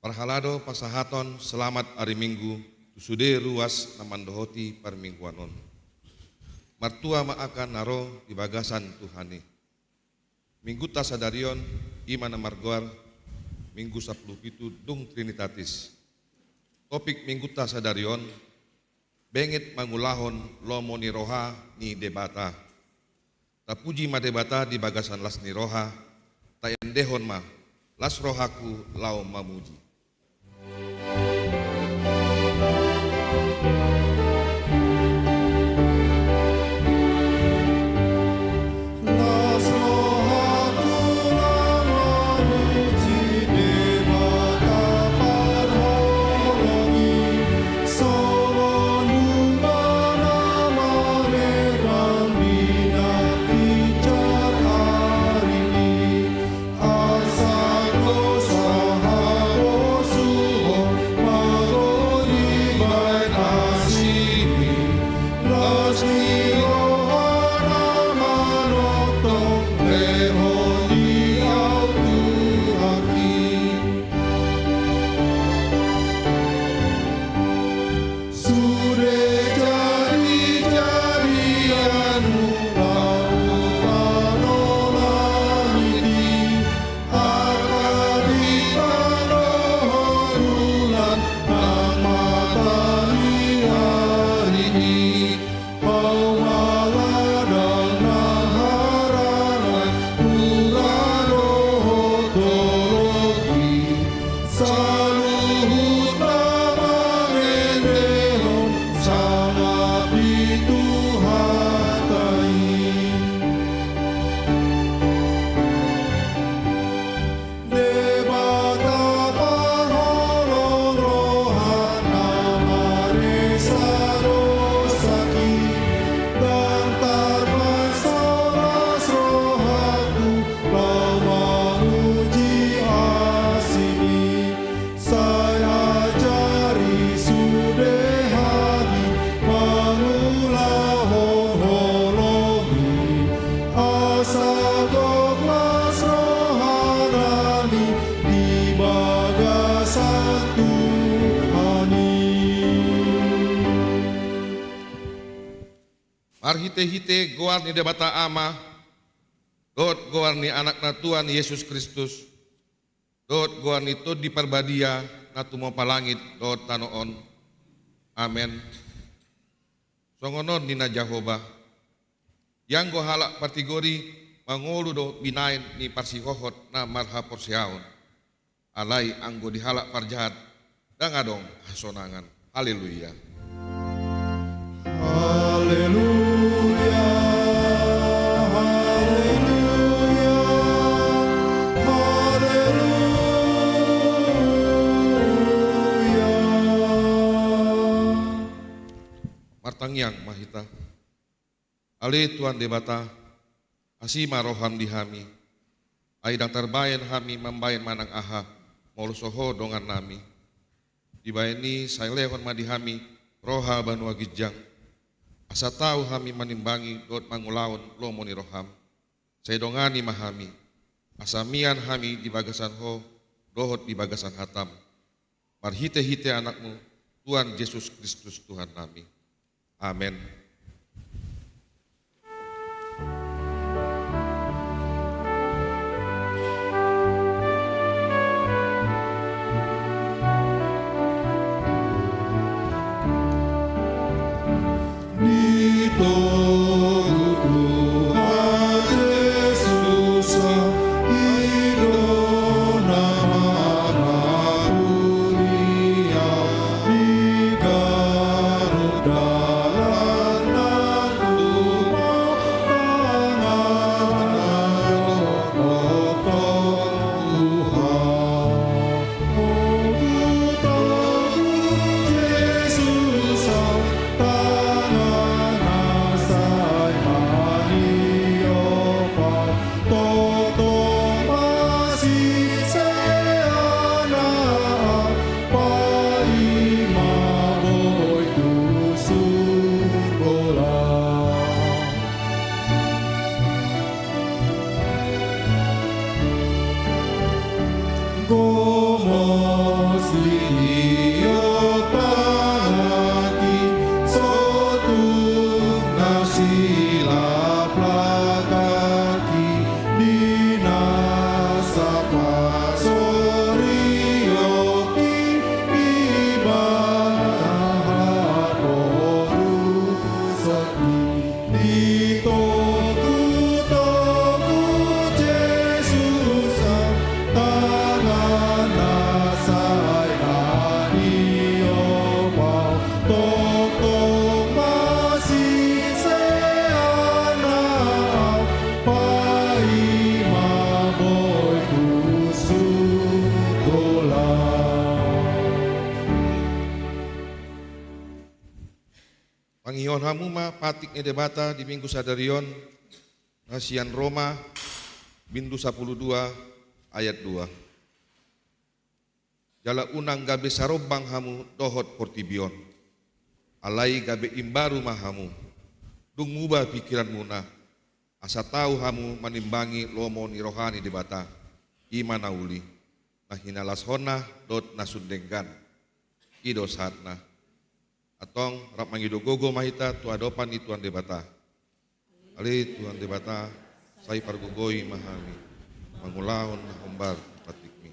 Parhalado pasahaton selamat hari Minggu, sude ruas namandohoti parmingguanon. Martua maakan naro di bagasan Tuhani. Minggu tasadarion imana margoar, Minggu 17 dung Trinitatis. Topik Minggu tasadarion, benget mangulahon lomo ni roha ni debata. Tapuji ma debata di bagasan las ni roha, tayendehon ma las rohaku lau mamuji. Hite-hite goar ni debata ama, dot goar ni anak na Tuhan Yesus Kristus, dot goar ni tod di parbadia na tumo palangit dot tanoon. Amen. Songonon ni na Jehovah, yang go halak partigori mangolu do binain ni parsihohot na marha porsiaon, alay anggo dihalak parjahat, dangadong hasonangan. Haleluya. Haleluya. Martangyang mahita, ali Tuhan debata, asima roham dihami, aidang terbayan hami membayan manang aha, molusoho dongan nami, dibayani saya lehon madihami, roha banua gijang, asa tahu hami manimbangi dot mangulaon lomoni roham, saya dongani mahami, asamian hami di bagasan ho, dohot di bagasan hatam, marhite-hite anakmu, Tuhan Yesus Kristus Tuhan nami. Amin. Dalam Pangihon hamu ma patik ni debata di minggu sadarion Nasian Roma bintu 12 ayat 2. Jala unang gabe sarobang hamu dohot portibion. Alai gabe imbaru mahamu. Dung mubah pikiran muna. Asa tahu hamu manimbangi lomo ni rohani debata. Imana uli. Nah hinalas hona dot nasundenggan. Ido saatna. Atong rap mangido gogo mahita tu adopan ni Tuan debata. Ali Tuan debata sai pargogoi mahami. Mangulahon hombar patikmi.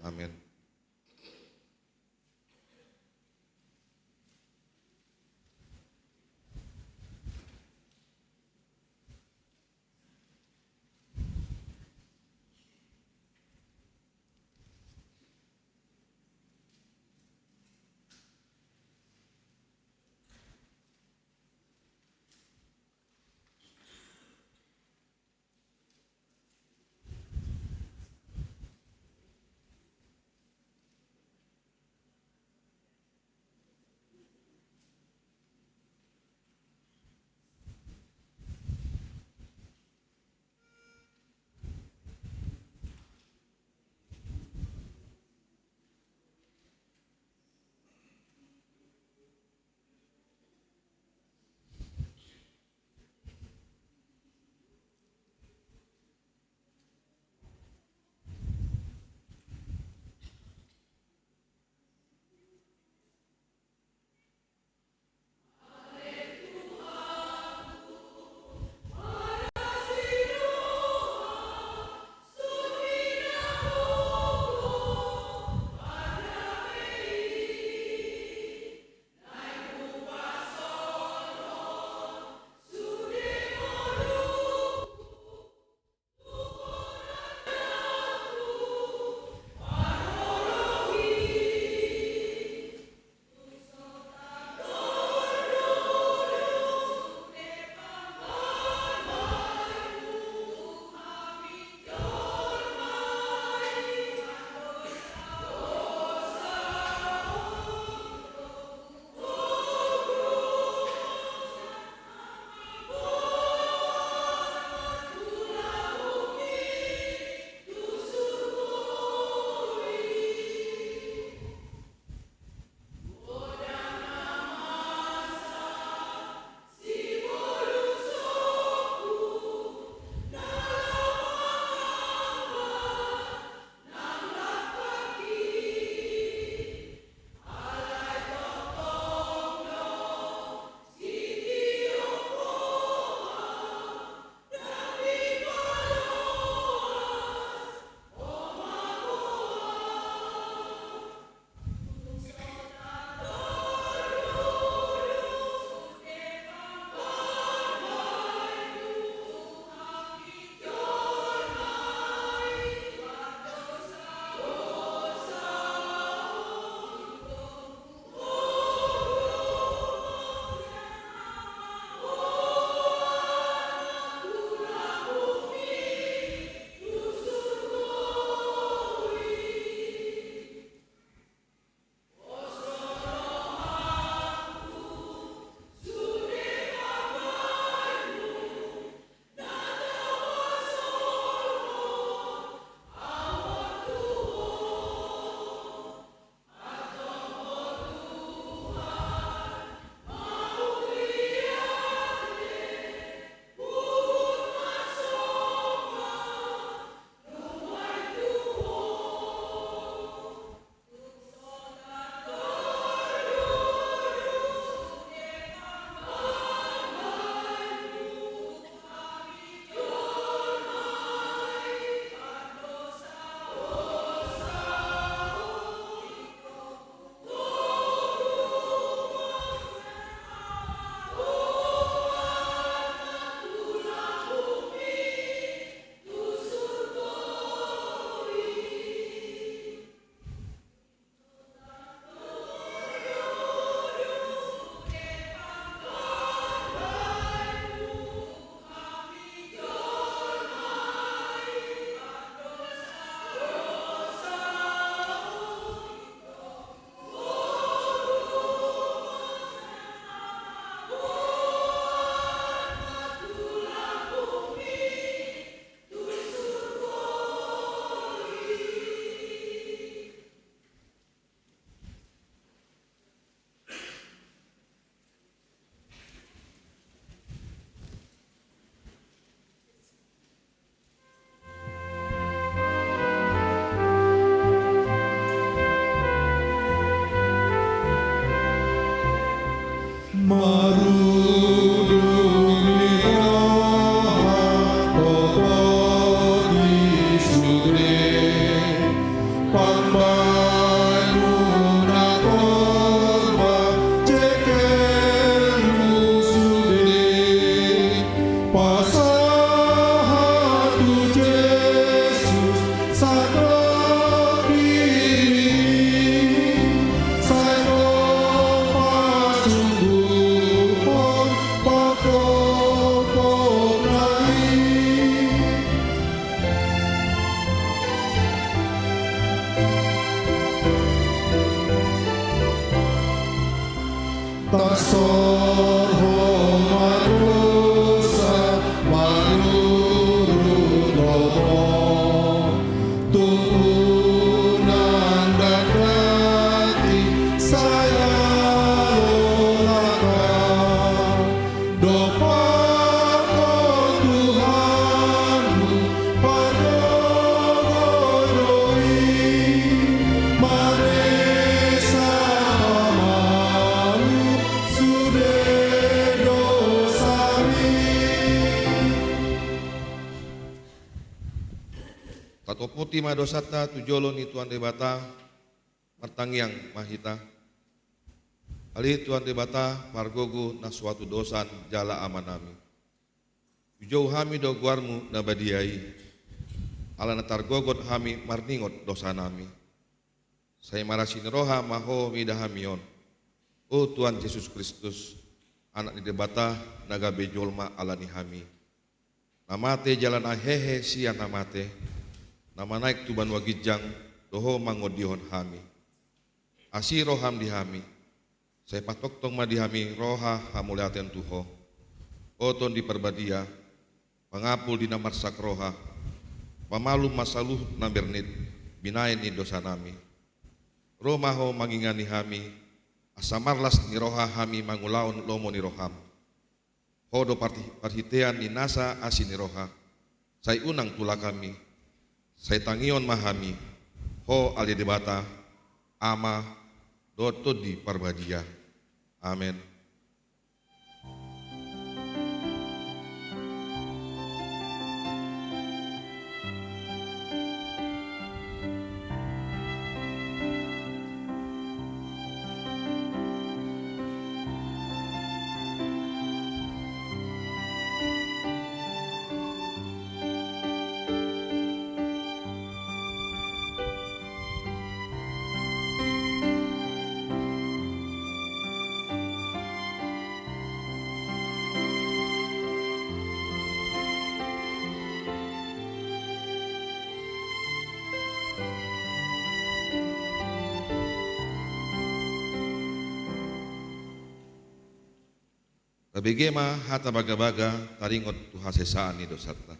Amin. Tatoputi madosata tujolo ni Tuan Debata martangyang mahita. Ali Tuan Debata margogo na suatu dosan jala amanami. Ujau hami do guarmu na badiai. Ala na targogot hami marningot dosa nami. Saya marasin roha maho midahamion. O Tuhan Yesus Kristus, anak ni Debata naga bejolma ala ni hami. Namate jalan ahehe sian namate. Nama naik tuban wagijang doho mangodihon hami. Asi roham dihami. Saya patok tong madihami roha hamuliaten tuho. Oton di perbadia. Mangapul di namar sakroha. Pamalu masaluh nambernit. Binain ni dosa nami. Romaho mangingani hami. Asamarlas ni roha hami mangulaon lomo ni roham. Hodo parhitean ni nasa asin ni roha. Saya unang tula kami. Saya tangion mahami, ho ali Debata, ama, doto di parbadia. Amin. Tabigema hata baga-baga taringot tu hasesaan ni dosata.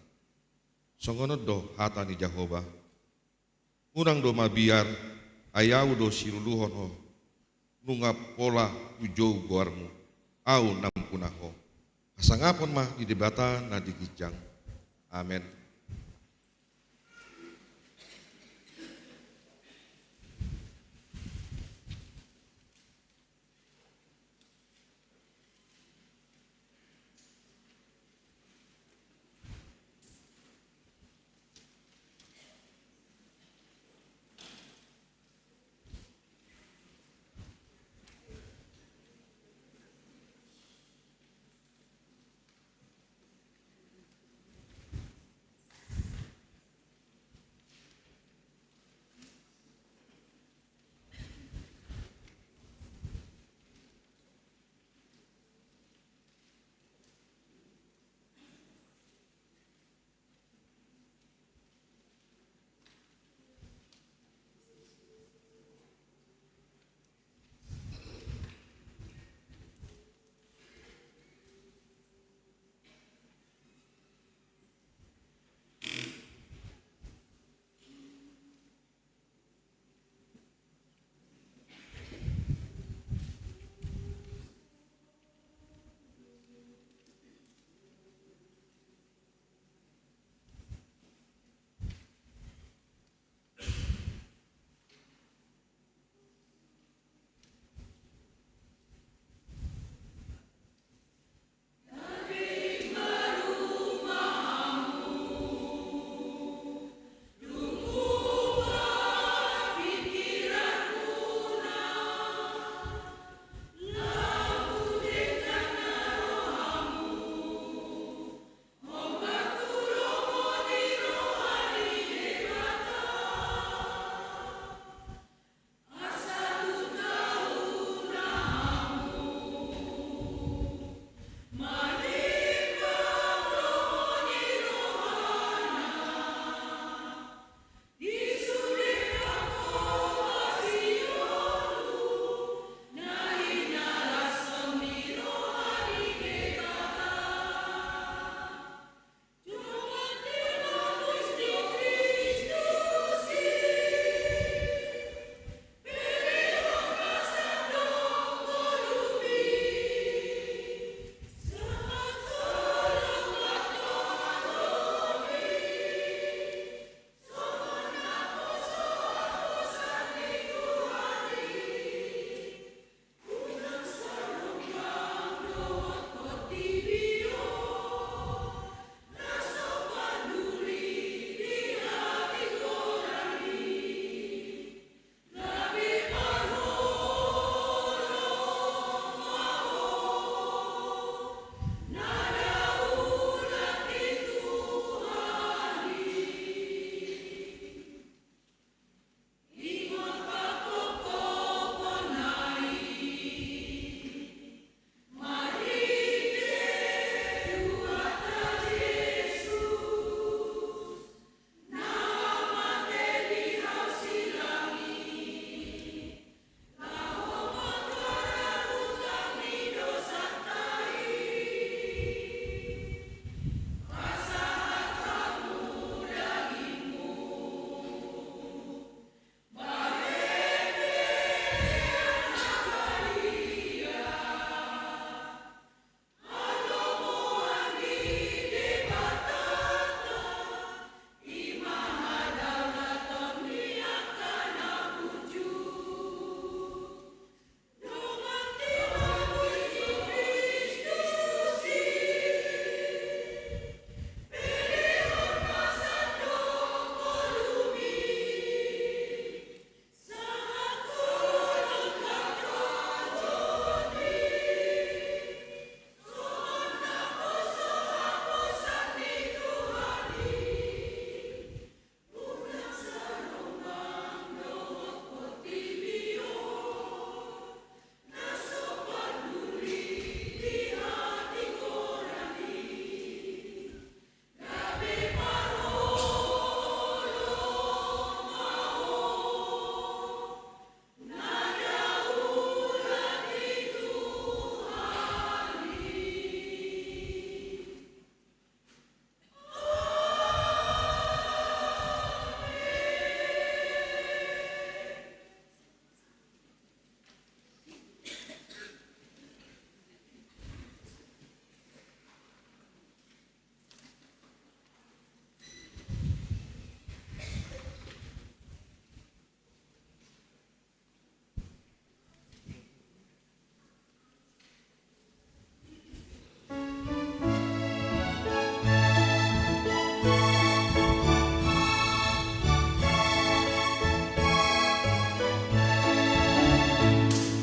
Songonod do hata ni Jehovah. Unang do mabiar ayaw do siruluhon ho. Nunga pola ujou guarmu. Au nampunaho. Asangapon mah di Debata na digijang. Amen.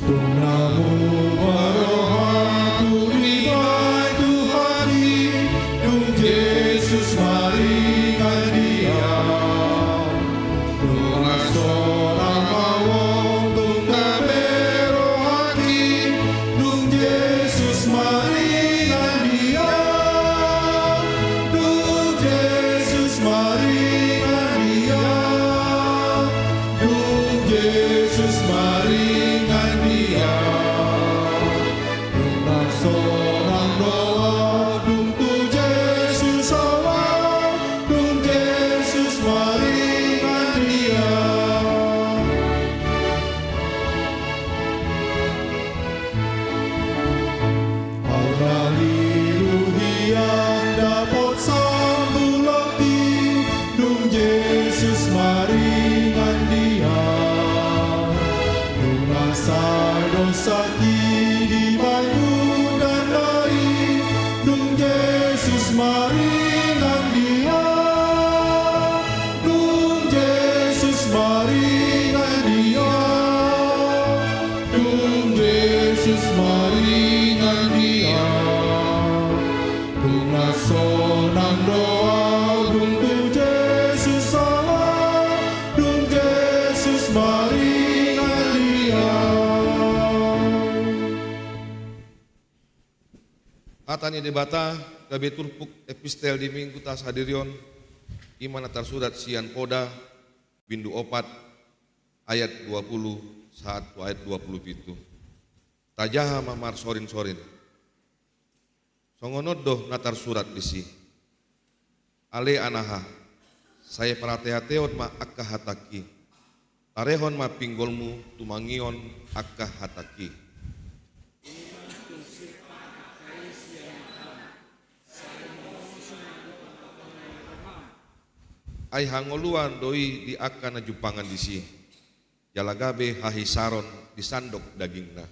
Namo Marohatu Libai Tuhari Dung Yesus maringan dia Dung asorang awong Dung kabero hati Dung Yesus maringan dia Dung Yesus maringan dia Dung Yesus maringan dia Dung asorang doa Dung tu Yesus awal Dung Yesus maringan dia Haleluya dapat sambulati Dung Yesus maringan dia Dung asal dosa di bayu dan lain Dung Yesus maringan dia Dung Yesus maringan dia Dung Yesus maringan dia Dung asonang doa Dung tu Yesus salah Dung Yesus maringan dia Hatani debata gabe turpuk epistel di minggu tas hadirion imana tersurat sian poda bindu opat ayat 20 1 ayat 27 tajaha mamar sorin-sorin songonod doh natar surat disi ale anaha saya paratehateot ma akka hataki tarehon ma pinggolmu tumangion akka hataki ay hangoluan doi di akka na jupangan disi jalagabe hahisaron di sandok dagingna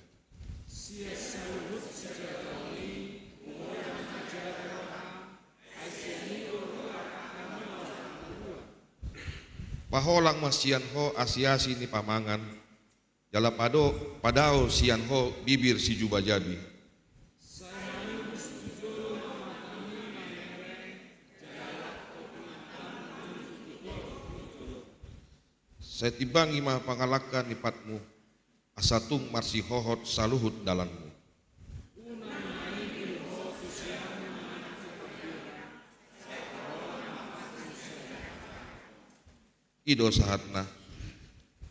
paholang mas sian ho asiasi ni pamangan jala padao sian ho bibir si juba jabi saya tibangi mah pangalakan nipatmu asatung marsi hohot saluhut dalanmu ido sahatna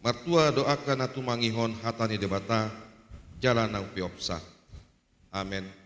martua doakan atu mangihon hatani debata jalanang piopsa amen.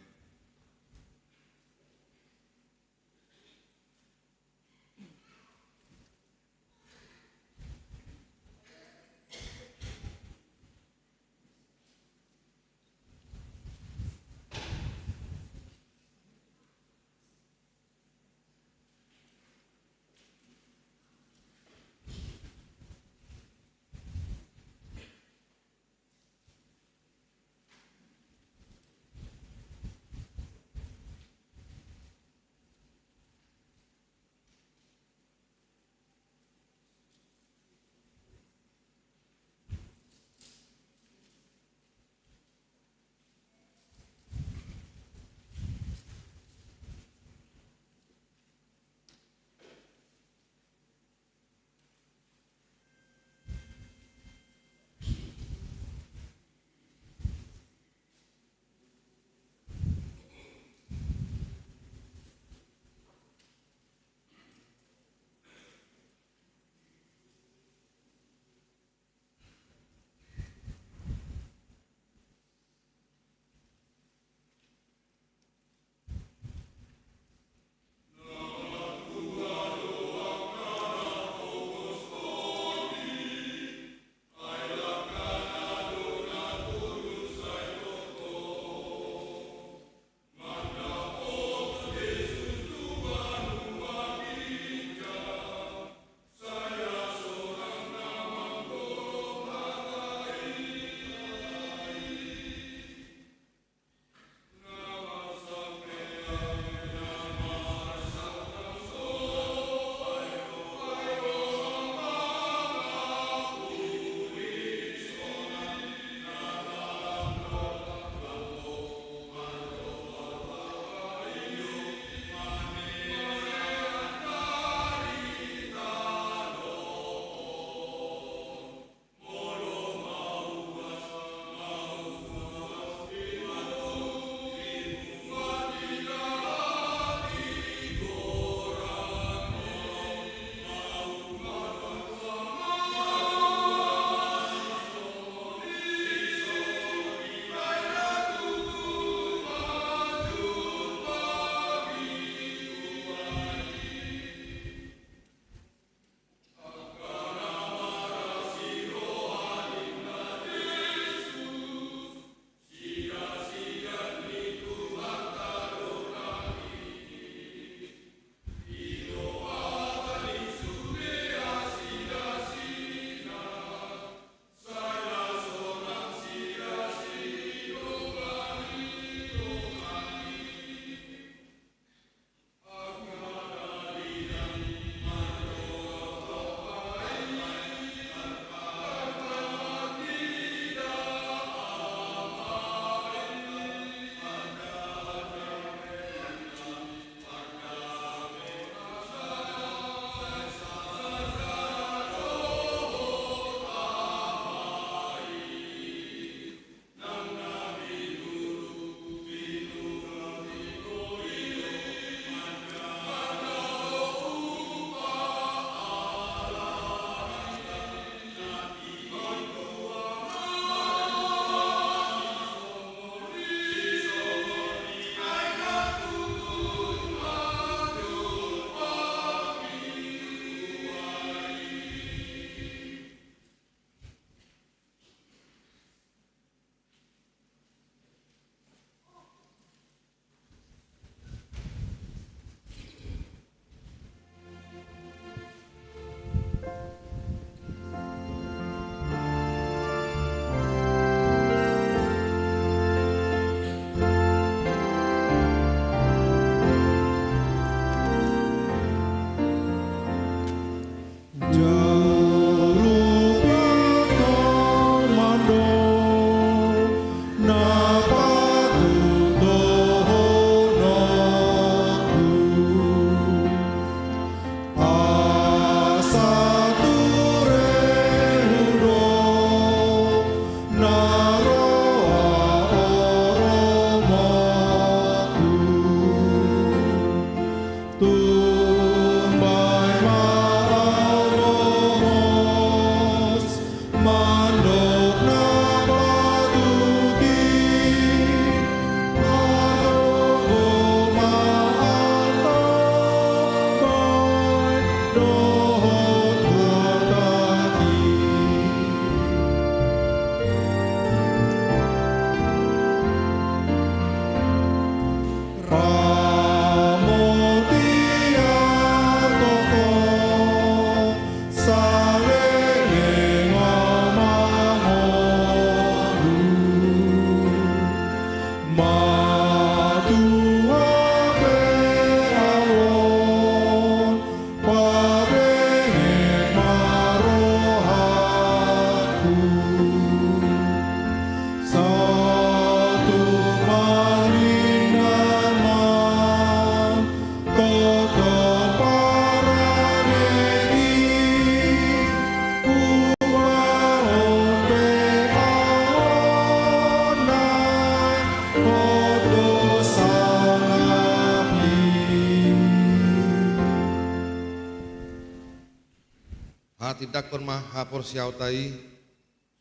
idakon mah hapor siau tai,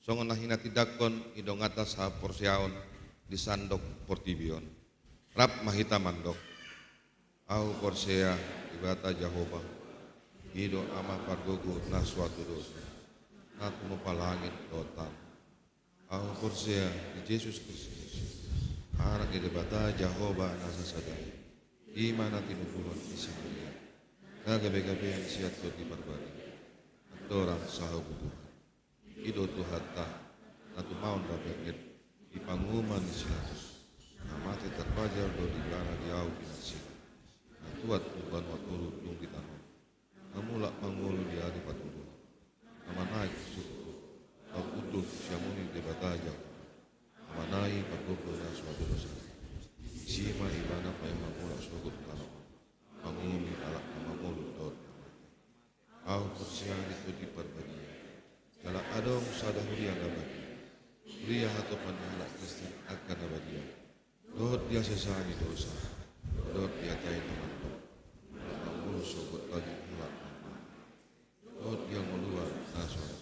songon nahina tidakon idong atas hapor siaon di sandok portibion. Rap mahita mandok, au porsea ibata Jehovah, ido ama pargogo na suatu dosa, natumo palangit total. Au porsea di Yesus Kristus, anak ibata Jehovah nasa sadai, imana tinukulon isimulia, kagabe-gabe yang siat di barbari, dorang sahabutu, ido Tuhan ta, natu maun rabengit, ipanguman silatus, amate terpajar do di belana diau binasi, natuat tuban watulu tung ditanu, namulak mangulu di hari patulu, nama naik suku, au utuh siamuni debataja, nama naik pagogo na suatu dosa, sima ibana pay mamulak suku tanu, pangumi alak mamulu dot, au persiang itu di perbagian, kalau adong sadahuri yang abadi, Ria atau panhalak Kristen akan abadi. Dot dia sesani dosa, dot dia tay teman, mangulu sobat lagi halak, dot dia meluar nasuara.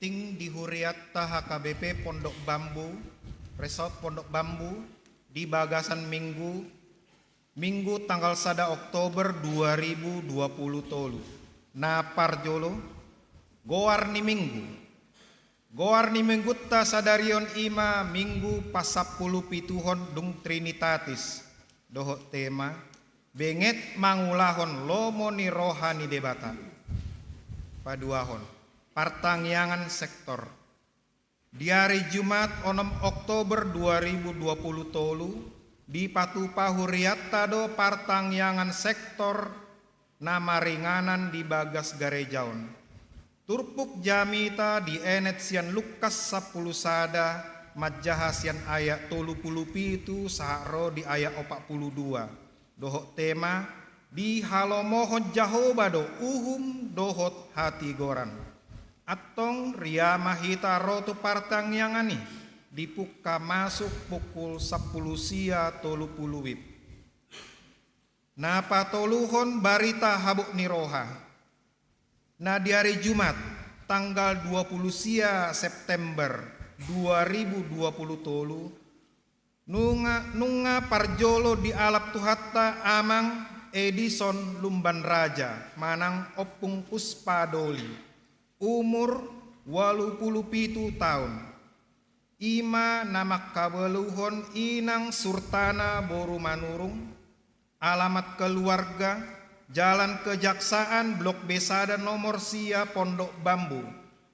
ting di Huriatta HKBP Pondok Bambu, Resort Pondok Bambu di Bagasan Minggu tanggal 1 Oktober 2020 tolu. Na parjolo goar ni Minggu ta sadarion ima Minggu pasapulu pituhon dung Trinitatis. Doho tema benget mangulahon lomo ni rohani debata. Paduahon partangyangan sektor. Di hari Jumat 6 Oktober 2020 tolu di Patupa Huriatta do partangyangan sektor nama ringanan di Bagas Garejaon. Turpuk jamita di enet sian Lukas 10 sada majaha sian ayat 30 pitu saharo di ayat 42. Dohot tema di halomohon Jahoba do uhum dohot hati goran. Atong ria mahita rotu partang yang ani dipuka masuk pukul 10 sia 30 wib. Napa toluhon barita habuk niroha. Na di hari Jumat tanggal 20 sia September 2020 tolu nunga parjolo di alap tuhatta amang Edison Lumban Raja manang opung Puspadoli. Umur 87 tahun. Ima nama kabeluhon inang Surtana Boru Manurung. Alamat keluarga Jalan Kejaksaan Blok Besada nomor sia Pondok Bambu.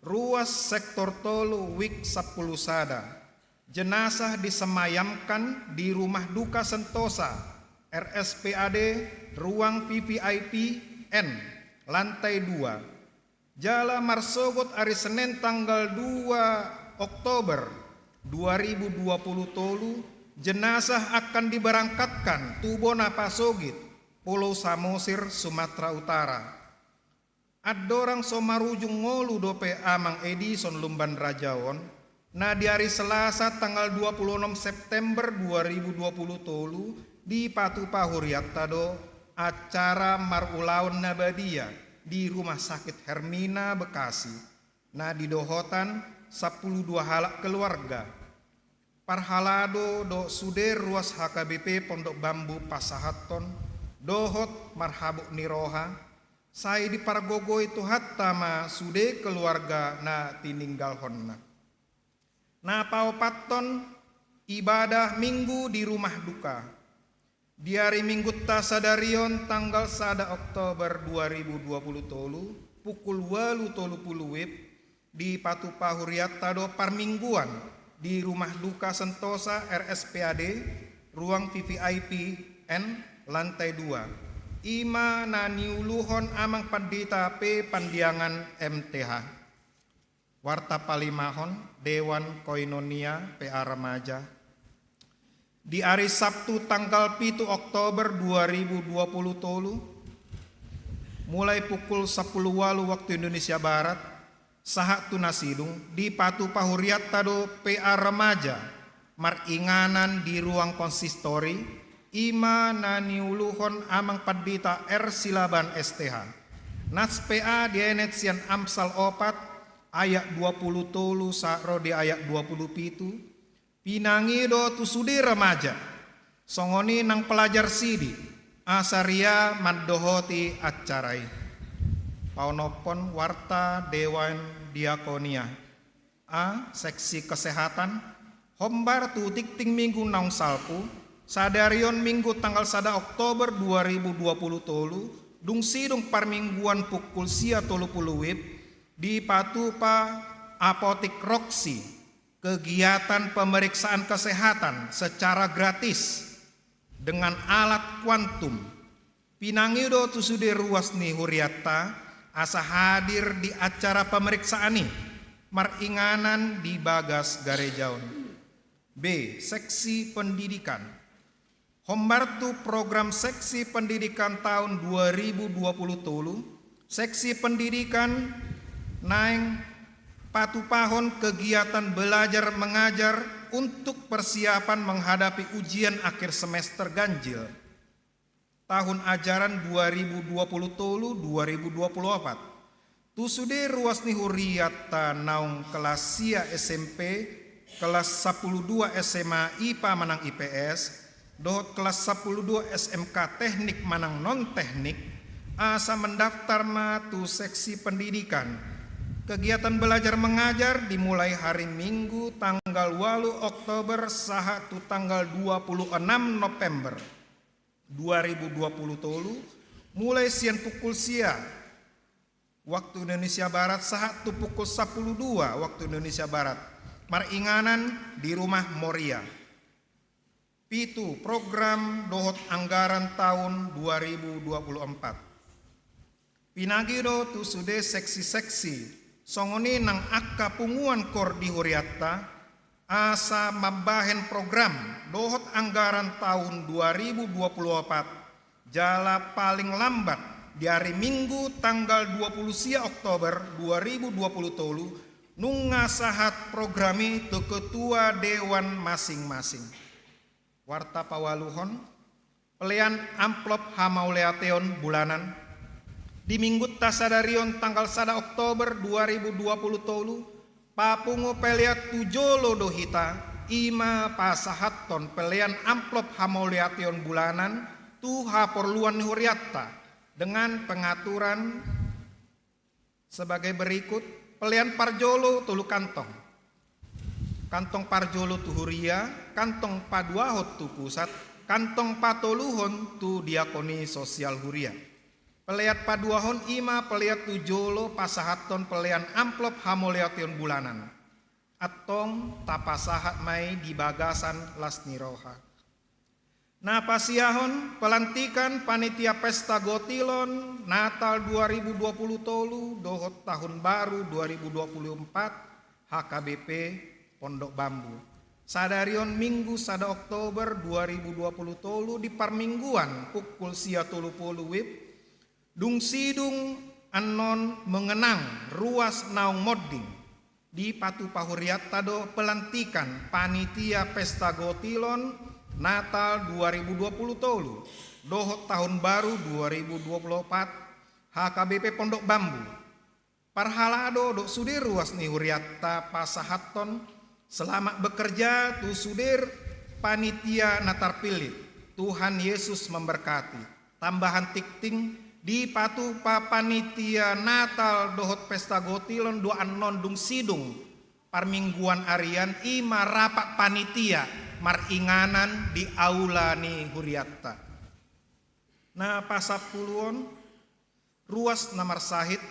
Ruas sektor tolu Wik 10 sada. Jenazah disemayamkan di rumah duka Sentosa RSPAD ruang VVIP N lantai 2. Jala Marsogot hari Senin tanggal 2 Oktober 2020 tolu jenazah akan diberangkatkan Tubona Pasogit Pulau Samosir Sumatera Utara. Adorang somarujung ngolu dope amang Edison Lumban Rajaon na di hari Selasa tanggal 26 September 2020 tolu di Patupa Huriatta do acara Marulaun Nabadia di Rumah Sakit Hermina Bekasi. Nah di dohotan 12 halak keluarga. Parhalado do suder ruas HKBP Pondok Bambu Pasahaton. Dohot marhabuk niroha. Saya di pargogo itu hattama sude keluarga na tininggal honna. Nah paupaton ibadah minggu di rumah duka. Di hari Minggu tasadarion tanggal 1 Oktober 2020 tolu pukul 8.30 wib di Patupa Huriatta do parmingguan di rumah duka Sentosa RSPAD ruang VVIP N lantai 2. Ima naniuluhon amang pandita P Pandiangan MTH. Warta Palimahon Dewan Koinonia PA Remaja. Di hari Sabtu tanggal 7 Oktober 2020 tolu mulai pukul 10 walu waktu Indonesia Barat sahat tunasidung di Patupa Huriatta do PA Remaja maringanan di ruang konsistori ima naniuluhon amang padita R Silaban STH Nats PA dienet sian Amsal opat ayat 20 tolu sakro di ayat 20 pitu. Pinangi do tusudi remaja, songoni nang pelajar sidi, asaria maddohoti acarai. Paunopon warta Dewan Diakonia, A seksi kesehatan, hombar tutik ting minggu naung salpu, sadarion minggu tanggal 1 Oktober 2020 tolu, dung sidung parmingguan pukul sia 30 wib, di Patupa Apotik Roksi. Kegiatan pemeriksaan kesehatan secara gratis dengan alat kuantum. Pinangido tusude ruas ni Huriatta asa hadir di acara pemeriksaan ini maringanan di Bagas Garejaon. B. Seksi pendidikan. Hombartu program seksi pendidikan tahun 2020 tolu. Seksi pendidikan naeng Patupahon kegiatan belajar mengajar untuk persiapan menghadapi ujian akhir semester ganjil tahun ajaran 2020 tolu 2024. Tu sude ruas ni huriata naung kelas sia SMP, kelas 12 SMA IPA manang IPS, dohot kelas 12 SMK teknik manang non teknik, asa mendaftar ma tu seksi pendidikan. Kegiatan belajar mengajar dimulai hari Minggu tanggal 8 Oktober saha tu tanggal 26 November 2020 tolu, mulai siang pukul sia waktu Indonesia Barat saha tu pukul 12 waktu Indonesia Barat. Maringanan di rumah Moria. Pitu program dohot anggaran tahun 2024. Pinagido tu sude seksi-seksi songoni nang akka punguan kor di huriatta asa mabahen program dohot anggaran tahun 2024 jala paling lambat di hari Minggu tanggal 20 sia Oktober 2020 tolu nunga sahat programi tu ketua dewan masing-masing. Warta pawaluhon pelian amplop hamauleateon bulanan di minggu tasadarion tanggal 1 Oktober 2020 tolu papungo peliat tujolo dohita ima pasahaton pelian amplop hamauleateon bulanan tu haporluan huriatta dengan pengaturan sebagai berikut. Pelian parjolo tulu kantong parjolo tu huria, kantong paduahot tu pusat, kantong patoluhon tu diakoni sosial huria. Peliat paduahon ima peliat tu jolo pasahaton pelian amplop hamoleation bulanan. Atong tapasahat mai di bagasan lasniroha. Nah pasiahon pelantikan panitia pesta gotilon Natal 2020 tolu dohot tahun baru 2024 HKBP Pondok Bambu. Sadarion Minggu 1 Oktober 2020 tolu di parmingguan pukul sia tolu polu wib dung sidung anon mengenang ruas naung modding di Patu Pahuriat tado pelantikan panitia pesta gotilon Natal 2020 tolu dohot tahun baru 2024 HKBP Pondok Bambu. Parhalado dok sudir ruas ni huriatta pasahaton selamat bekerja tu sudir panitia natar pilit. Tuhan Yesus memberkati. Tambahan tikting di Patu panitia Natal dohot pesta gotilon dua anon dung sidung parmingguan arian ima rapat panitia maringanan di aula ni huriatta. Nah pasapuluon ruas namar sahit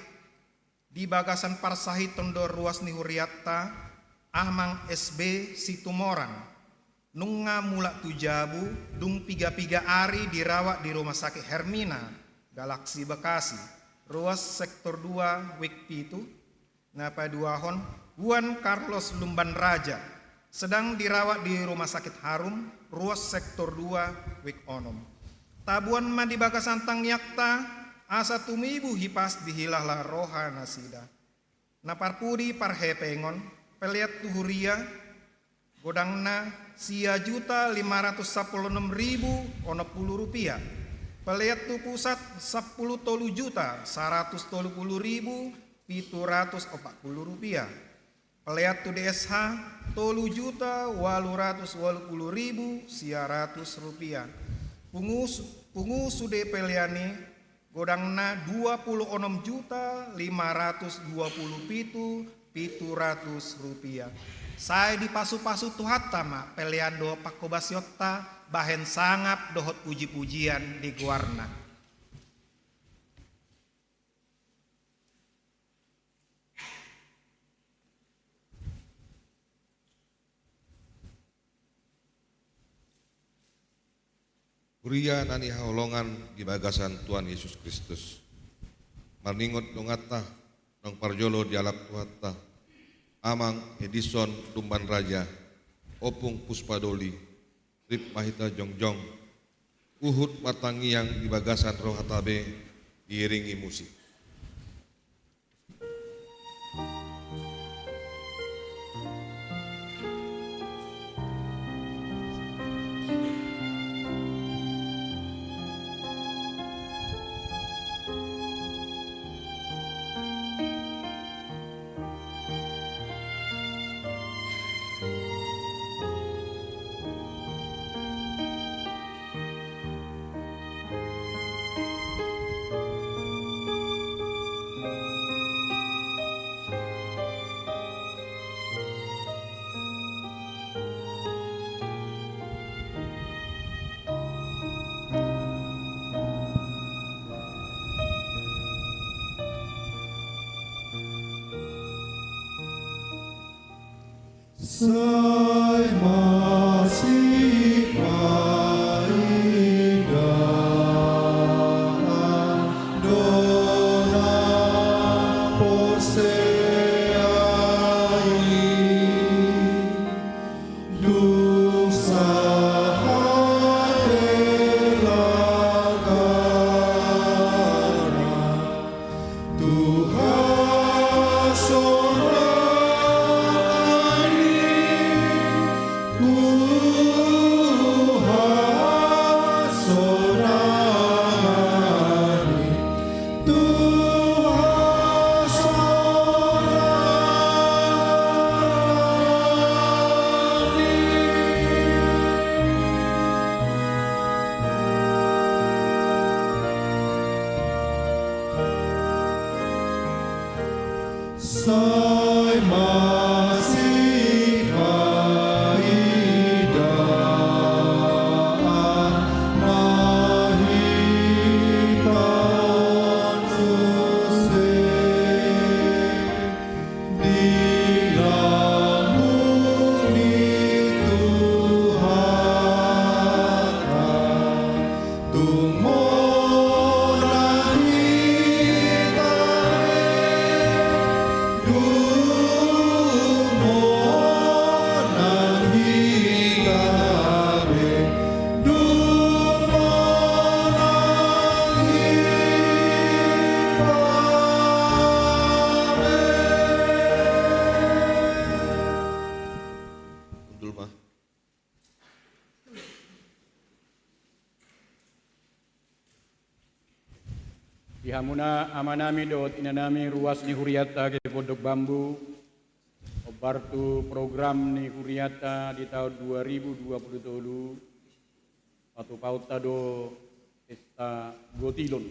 di bagasan parsahit tondo ruas ni huriatta ahmang SB Situmorang nunga mulak tujabu dung piga-piga ari dirawat di rumah sakit Hermina Galaksi Bekasi ruas sektor 2 wik pitu. Nah paduahon Juan Carlos Lumban Raja sedang dirawat di rumah sakit Harum, ruas sektor 2 wik onom. Tabuan ma di bagasan tangyakta asa tumibu hipas dihilahlah roha nasida. Naparpudi parhepengon peliat tuhuria godangna sia juta 516.010 rupiah. Peliat tu pusat 10 tolu juta 130.740 rupiah. Peliat tu DSH tolu juta 880.100 rupiah. Pungu sude peliani godangna 26 juta 527.700 rupiah. Saya di pasu-pasu tuhatta mak pelian do pakobasyotta bahen sangap dohot puji-pujian di guarna. Huria nani haolongan di bagasan Tuhan Yesus Kristus. Marningot dongata nong parjolo dialap tuhatta. Amang Edison Lumban Raja, Opung Puspadoli, Rip Mahita Jongjong, Uhud Martangiang di bagasan Rohatabe diiringi musik. Sai masih paidaan dona poseai dusa hadelagara Tuhan sorani Tuhan sorani Tuhan Sai masih paidaan mahitan suse dilamuni Tuhan tumoran kita dumonan hitabe dumonan hitabe Undul mah. Dihamuna amanami dot inanami ruas ni huriata ke Pondok Bambu obartu program ni huriata di tahun 2020 patu pauta do pesta gotilon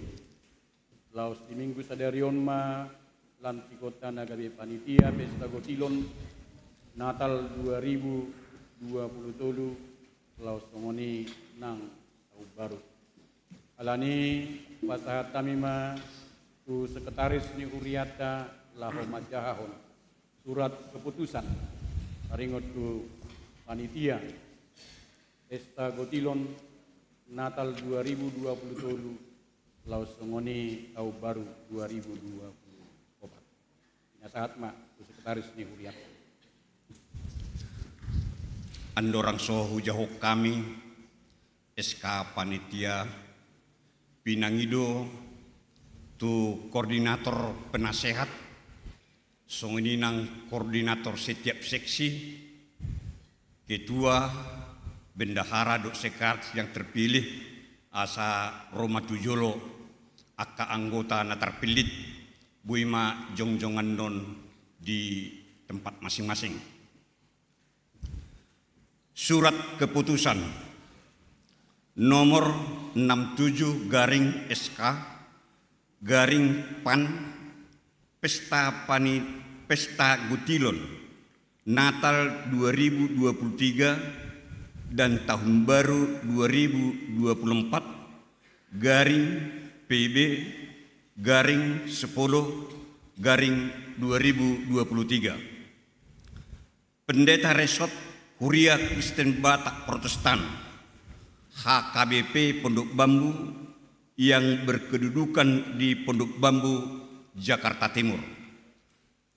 laos di minggu sadarion ma lan kota nagabe panitia pesta gotilon Natal 2020 laos tongoni nang tahun baru alani pasahat tamima tu sekretaris ni huriata laho majahahon surat keputusan taringot tu panitia pesta gotilon Natal 2020 laos songoni tahun baru 2024 nasahat ma tu sekretaris ni huriata Andorang sohu jahok kami SK Panitia Pinangido tu koordinator penasehat songininang koordinator setiap seksi ketua bendahara dok sekart yang terpilih asa Roma Tujolo aka anggota natar pilit buima jongjongan non di tempat masing-masing. Surat keputusan nomor 67 garing SK garing PAN Pesta Gutilon Natal 2023 dan Tahun Baru 2024 garing PB garing 10 garing 2023 Pendeta Resort Huria Kristen Batak Protestan HKBP Pondok Bambu yang berkedudukan di Pondok Bambu, Jakarta Timur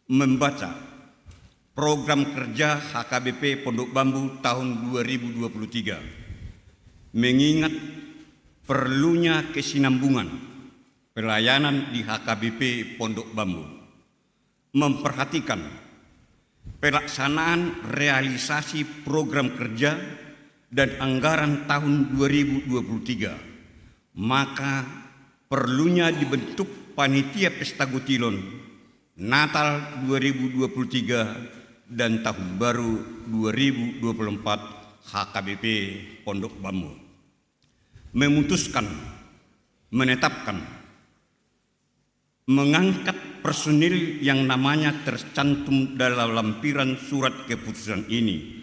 membaca program kerja HKBP Pondok Bambu tahun 2023 mengingat perlunya kesinambungan pelayanan di HKBP Pondok Bambu, memperhatikan pelaksanaan realisasi program kerja dan anggaran tahun 2023, maka perlunya dibentuk panitia pesta Gutilon Natal 2023 dan Tahun Baru 2024 HKBP Pondok Bambu. Memutuskan, menetapkan, mengangkat personil yang namanya tercantum dalam lampiran surat keputusan ini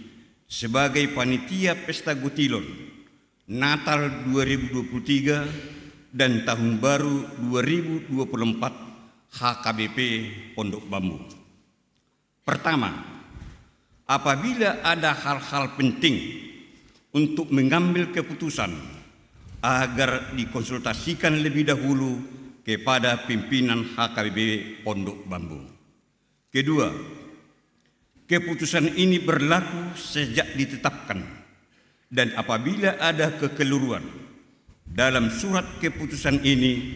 sebagai panitia pesta Gutilon Natal 2023 dan Tahun Baru 2024 HKBP Pondok Bambu. Pertama, apabila ada hal-hal penting untuk mengambil keputusan agar dikonsultasikan lebih dahulu kepada pimpinan HKBP Pondok Bambu. Kedua, keputusan ini berlaku sejak ditetapkan dan apabila ada kekeliruan dalam surat keputusan ini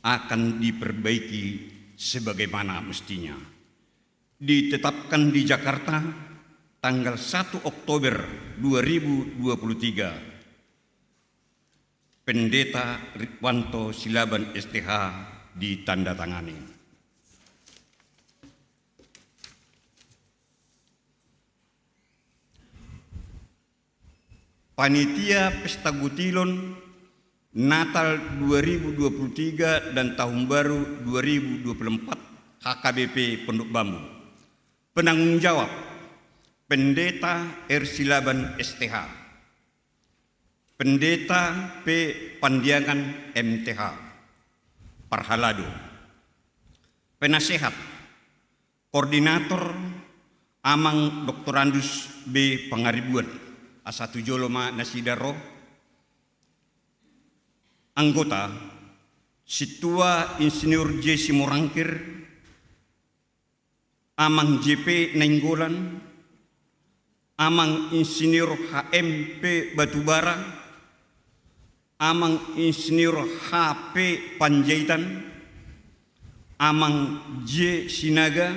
akan diperbaiki sebagaimana mestinya. Ditetapkan di Jakarta tanggal 1 Oktober 2023. Pendeta Ridwanto Silaban STH ditandatangani. Panitia Pesta Gutilon Natal 2023 dan Tahun Baru 2024 HKBP Pondok Bambu. Penanggung jawab Pendeta R. Silaban STH. Pendeta P. Pandiangan MTH Parhalado. Penasehat Koordinator Amang Dr. Andus B. Pangaribuan A1 Joloma Nasidaro. Anggota Situa Insinyur J. Simorangkir, Amang JP Nenggolan, Amang Insinyur HMP Batubara, Amang Insinyur HP Panjaitan, Amang J. Sinaga,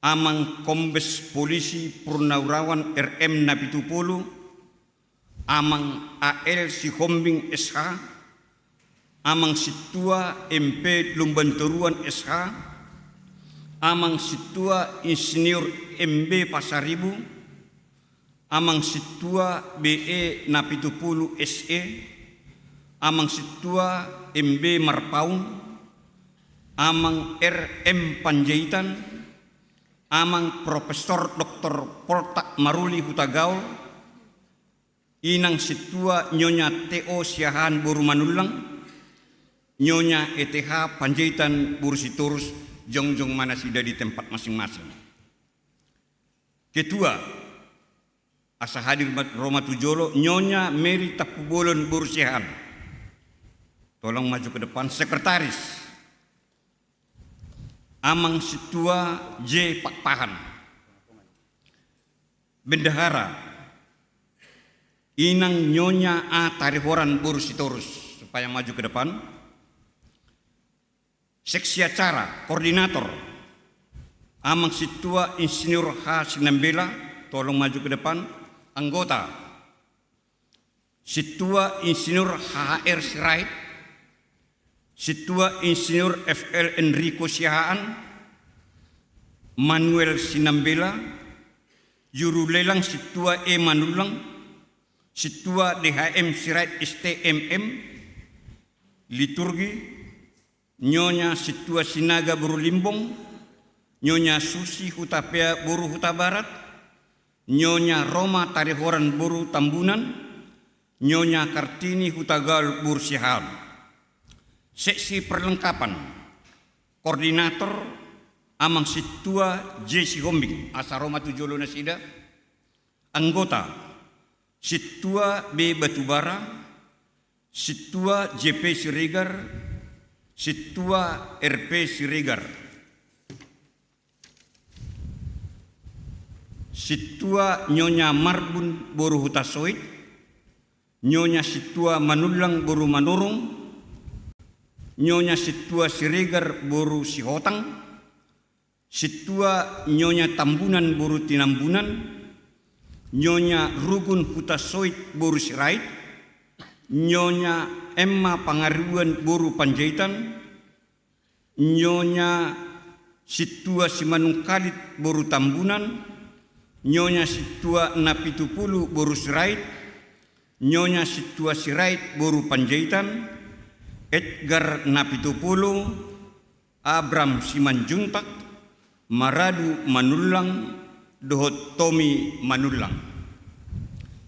Amang Kombes Polisi Purnawirawan RM Napitupulu, Amang AL Sihombing SH, Amang Situa MP Lumbanturuan SH, Amang Situa Insinyur MB Pasaribu, Amang Situa BE Napitupulu SE, Amang Situa MB Marpaung, Amang RM Panjaitan, Amang Profesor Dr. Poltak Maruli Hutagaul, Inang Situa Nyonya TO Siahan Boru Manulang, Nyonya ETH Panjaitan Bursitorus Jongjong Manasida di tempat masing-masing. Ketua Asa hadir Roma Tujolo, Nyonya Mary Tapubolon Bursiahan. Tolong maju ke depan. Sekretaris Amang Situa J. Pakpahan. Bendahara Inang Nyonya A. Tarihoran Bursitorus, supaya maju ke depan. Seksi acara, koordinator Amang Situa Insinyur H. Sinambela, tolong maju ke depan. Anggota Situa Insinyur HR Sirait, Situa Insinyur FL Enrico Sihaan, Manuel Sinambela, Juru Lelang Situa E. Manulang, Situa DHM Sirait STMM, Liturgi Nyonya Situa Sinaga Buru Limbong, Nyonya Susi Hutapea Buru Huta Barat, Nyonya Roma Tarihoran Buru Tambunan, Nyonya Kartini Hutagal Buru Siham. Seksi perlengkapan Koordinator Amang Situa J. Sihombing Asa Roma Tujolo Nasida. Anggota Situa B. Batubara, Situa JP Siregar, Situa RP Siregar, Situa Nyonya Marbun Boru Hutasoit, Nyonya Situa Manulang Boru Manurung, Nyonya Situa Siregar Boru Sihotang, Situa Nyonya Tambunan Boru Tinambunan, Nyonya Rugun Hutasoit Boru Sirait, Nyonya Emma Pangaribuan Boru Panjaitan, Nyonya Situa Simanung Kalit Boru Tambunan, Nyonya Situa Napitupulu Boru Sirait, Nyonya Situa Sirait Boru Panjaitan, Edgar Napitupulu, Abram Simanjuntak, Maradu Manulang, Dohot Tommy Manulang.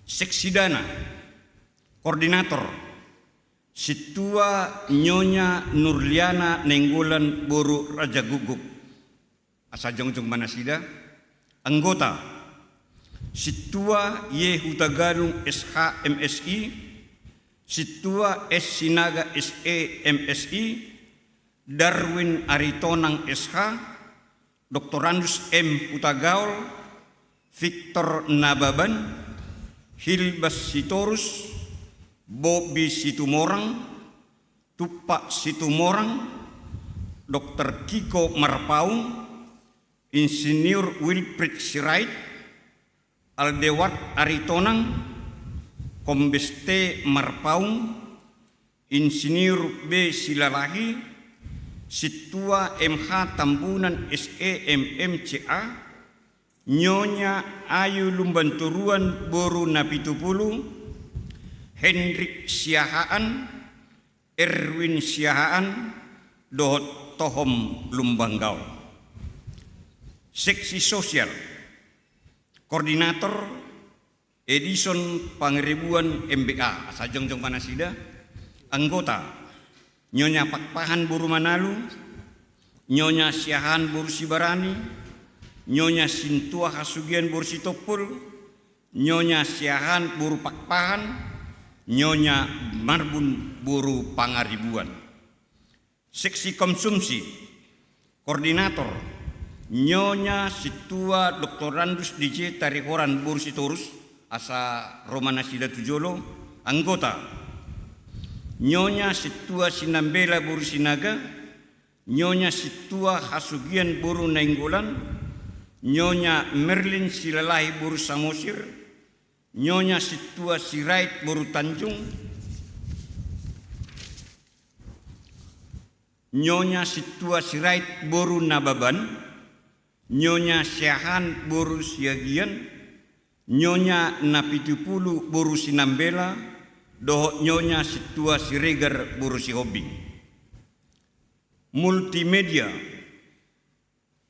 Seksi Dana Koordinator Situa Nyonya Nurliana Nenggolan Boru Raja Guguk Asa Jongjong Manasida. Anggota Situa Y Hutagalung SH MSI, Situa S Sinaga SE MSI, Darwin Aritonang SH, Dr. Andus M. Hutagaul, Victor Nababan, Hilbas Sitorus, Bobby Situmorang, Tupak Situmorang, Dr. Kiko Marpaung, Insinyur Wilfried Sirait, Aldewat Aritonang, Kombes T. Marpaung, Insinyur B. Silalahi, Situa MH Tambunan SEMMCA, Nyonya Ayu Lumbanturuan Boru Napitupulu, Hendrik Siahaan, Erwin Siahaan, Dohot Tohom Lumbanggau. Seksi Sosial, Koordinator Edison Pangeribuan MBA, Sajongjong Panasida. Anggota Nyonya Pakpahan Buru Manalu, Nyonya Siahan Buru Sibarani, Nyonya Sintua Hasugian Buru Sitopul, Nyonya Siahan Buru Pakpahan, Nyonya Marbun Buru Pangaribuan. Seksi Konsumsi, Koordinator Nyonya Situa Dr. Randus DJ Tarihoran Buru Sitorus, asa Romana Sida Tujolo. Anggota Nyonya Situa Sinambela Buru Sinaga, Nyonya Situa Hasugian Buru Nainggolan, Nyonya Merlin Silalahi Buru Samosir, Nyonya Situa Sirait Buru Tanjung, Nyonya Situa Sirait Buru Nababan, Nyonya Siahan Buru Siagian, Nyonya Napitupulu Buru Sinambela, Dohot Nyonya Situa Siregar Buru Sihobing. Multimedia,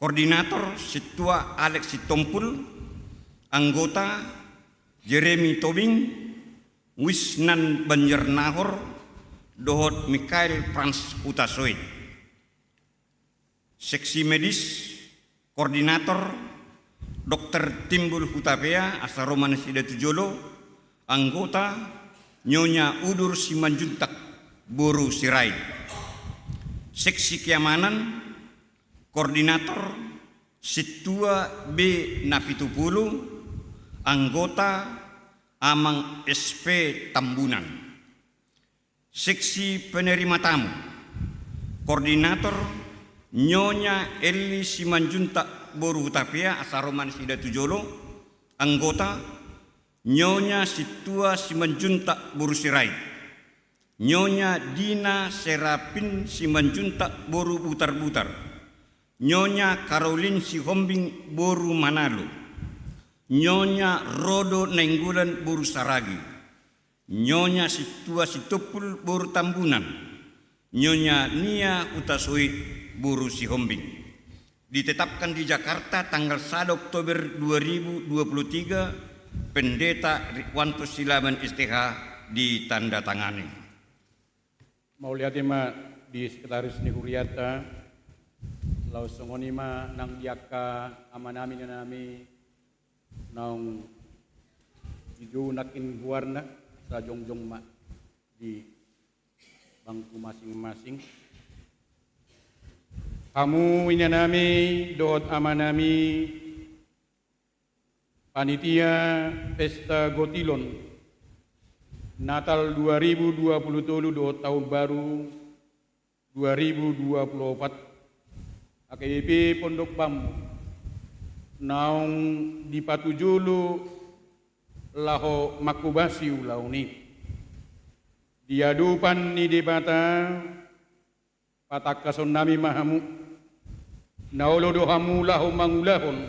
Koordinator Situa Alex Sitompul, Anggota Jeremy Tobing, Wisnan Banjarnahor, Dohot Mikhail Frans Utasoid. Seksi Medis, Koordinator Dr. Timbul Hutapea, asa Romana Sida Tujolo. Anggota Nyonya Udur Simanjuntak Buru Sirait. Seksi Keamanan, Koordinator Situa B. Napitupulu, Anggota Amang SP Tambunan. Seksi Penerima Tamu, Koordinator Nyonya Eli Simanjuntak Boru Hutapea, asa Romana Sida Tujolo. Anggota Nyonya Situa Simanjuntak Boru Sirait. Nyonya Dina Serapin Simanjuntak Boru Butar-Butar. Nyonya Caroline Sihombing Boru Manalo. Nyonya Rodo Nainggolan Boru Saragi. Nyonya Situa Sitopul Boru Tambunan. Nyonya Nia Utasoid Buru Sihombing. Ditetapkan di Jakarta tanggal 1 Oktober 2023, Pendeta Rikwanto Silaban STH ditandatangani. Mau lihat ma di sekretaris ni Huriata, laus songoni ma nang yaka amanami na nami nang idu nakin buarna sa jongjong ma di bangku masing-masing. Kamu inanami doot amanami panitia Pesta Gotilon Natal 2027 doot tahun baru 2024 AKIP Pondok Bambu naung dipatujulu laho makubasi ulauni diadupan ni debata patakason nami mahamu naulo dohamu lahu mangulahon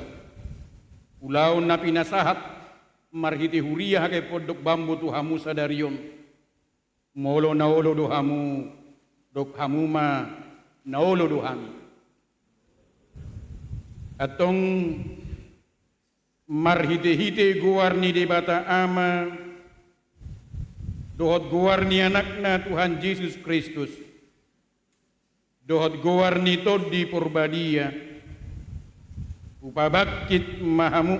ulaon na pinasahat marhiti huriyah kay Pondok Bambu tuhamu sadarion molo naulo dohamu dokhamu ma naulo dohami atong marhite-hite guarni debata ama dohot guarni anakna Tuhan Yesus Kristus dohot guarni todi purbadia upabakit mahamu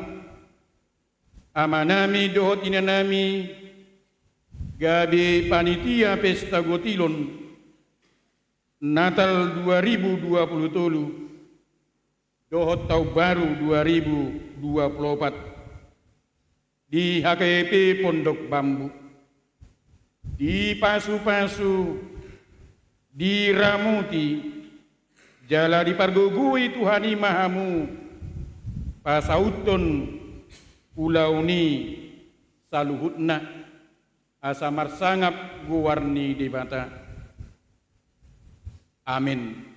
amanami dohot inanami gabi panitia pesta gotilon Natal 2023 dohot tahun baru 2024 di HKP Pondok Bambu, di Pasu-Pasu, di Ramuti, jala di Pargogui Tuhani Mahamu, Pasauton, Pulau Ni, Saluhutna, Asamar Sangap Guwarni Debata. Amin.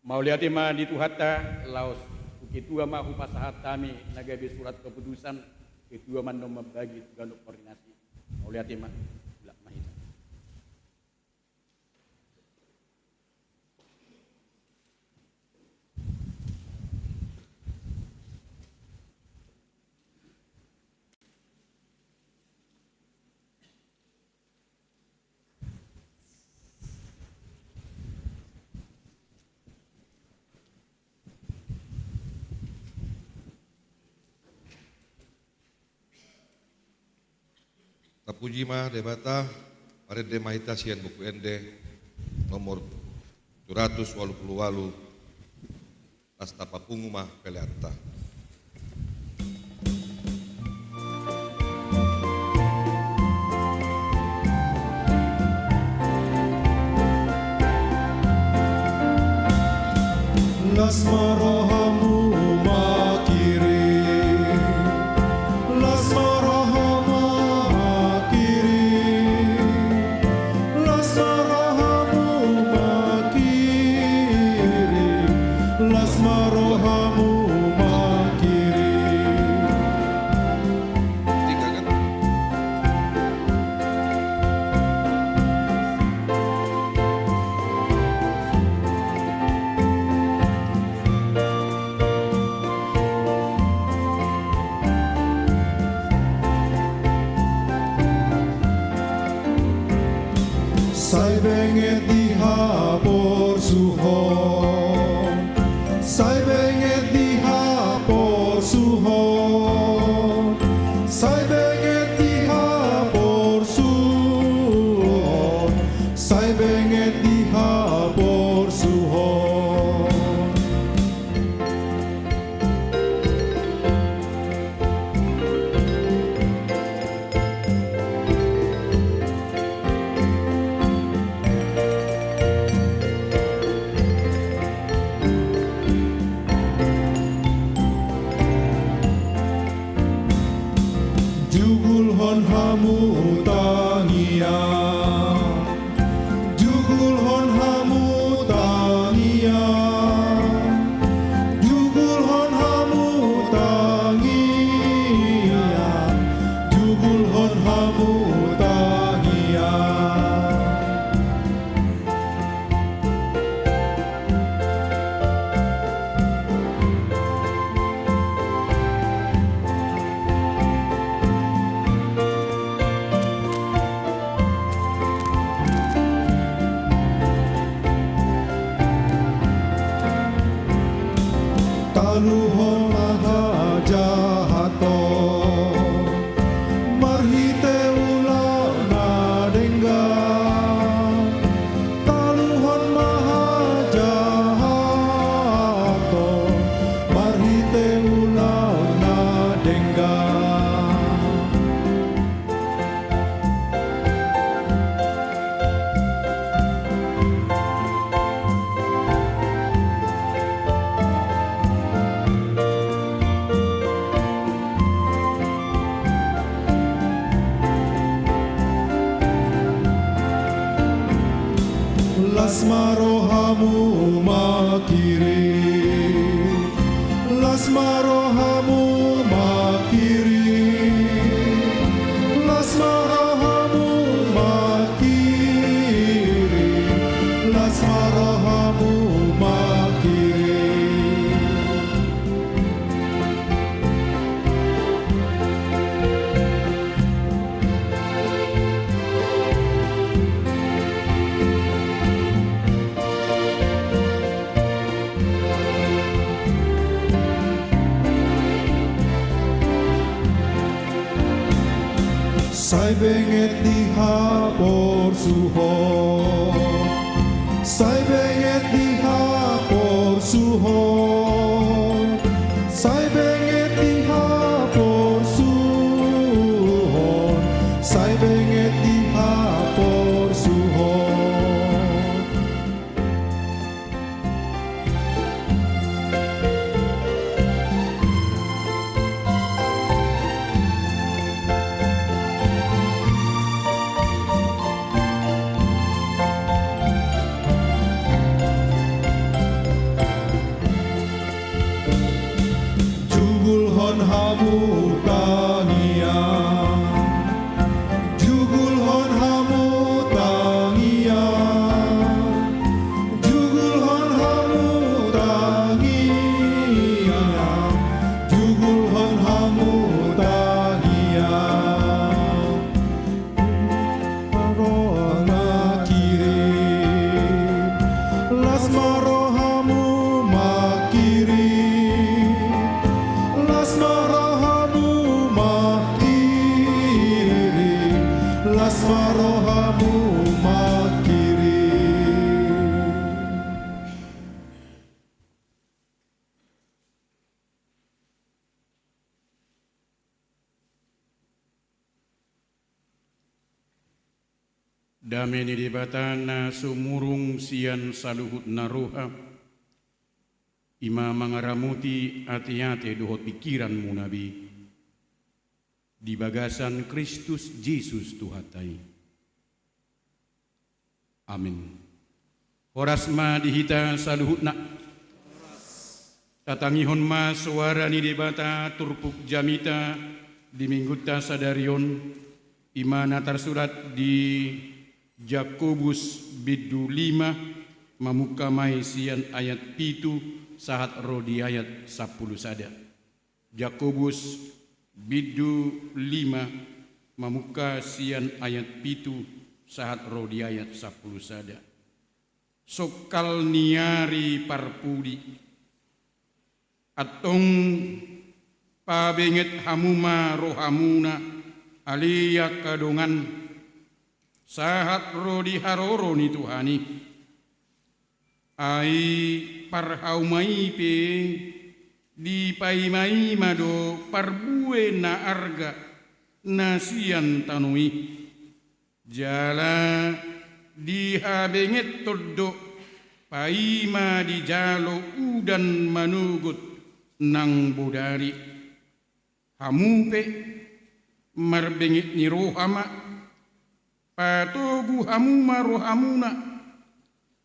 Mauliatima dituhatta laos ukitua mahu pasahat kami nagabe surat keputusan ketua mandom membagi tugas koordinasi mauliatima bila mahita. Tapujima debata parede mahita sian buku ende nomor 788 Asta Papunguma Peleanta. Las marahamu makiri, las marahamu makiri, las marahamu makiri, las marahamu makiri. Tiga kan? Sai benget di hapor suhon, sai benget di hapor suhon, sai benget di hapor suhon, sai benget di hapor suhon. Jugul hon hamu tania, jugul hon hamu tania, jugul hon hamu tania, jugul hon hamu tania. Taluhon maha jahato, marhite ulau nadengga. Taluhon maha jahato, marhite ulau nadengga. Las marohamu makiri, las marohamu makiri, las marohamu makiri, las marohamu makiri. benget dihapor suhon, sai benget dihapor suhon, sai benget dihapor suhon, sai benget dihapor suhon. Jugulhon hamu tangian, jugulhon hamu tangian, jugulhon hamu tangian, jugulhon hamu tangian. Rohana kirim, lasma rohamu makirim, lasma rohamu makirim, lasma rohamu makirim. Dameni dibatana sumurung sian saluhut naroha, ima mangaramuti ati-ati dohot pikiranmu nabi, di bagasan Kristus Yesus Tuhatai. Amin. Horasma dihita saluhutna, tatangihon ma suara ni debata turpuk jamita di mingguta sadarion, imana tersurat di Jakobus bidu 5 mamukamai sian ayat pitu sahat rodi ayat 10 sada. Jakobus bidu 5 mamuka sian ayat pitu sahat rodi ayat 10 sada. Sokal niari parpudi atong pabenget hamuma rohamuna alia kadongan sahat rodi haroro ni Tuhani ai parhaumai pe di paimai mado parbue na arga nasian tanui jala di habenget todo paima di jalo udan manugut nang budari hamupe marbengit ni rohama patogu hamuma rohamuna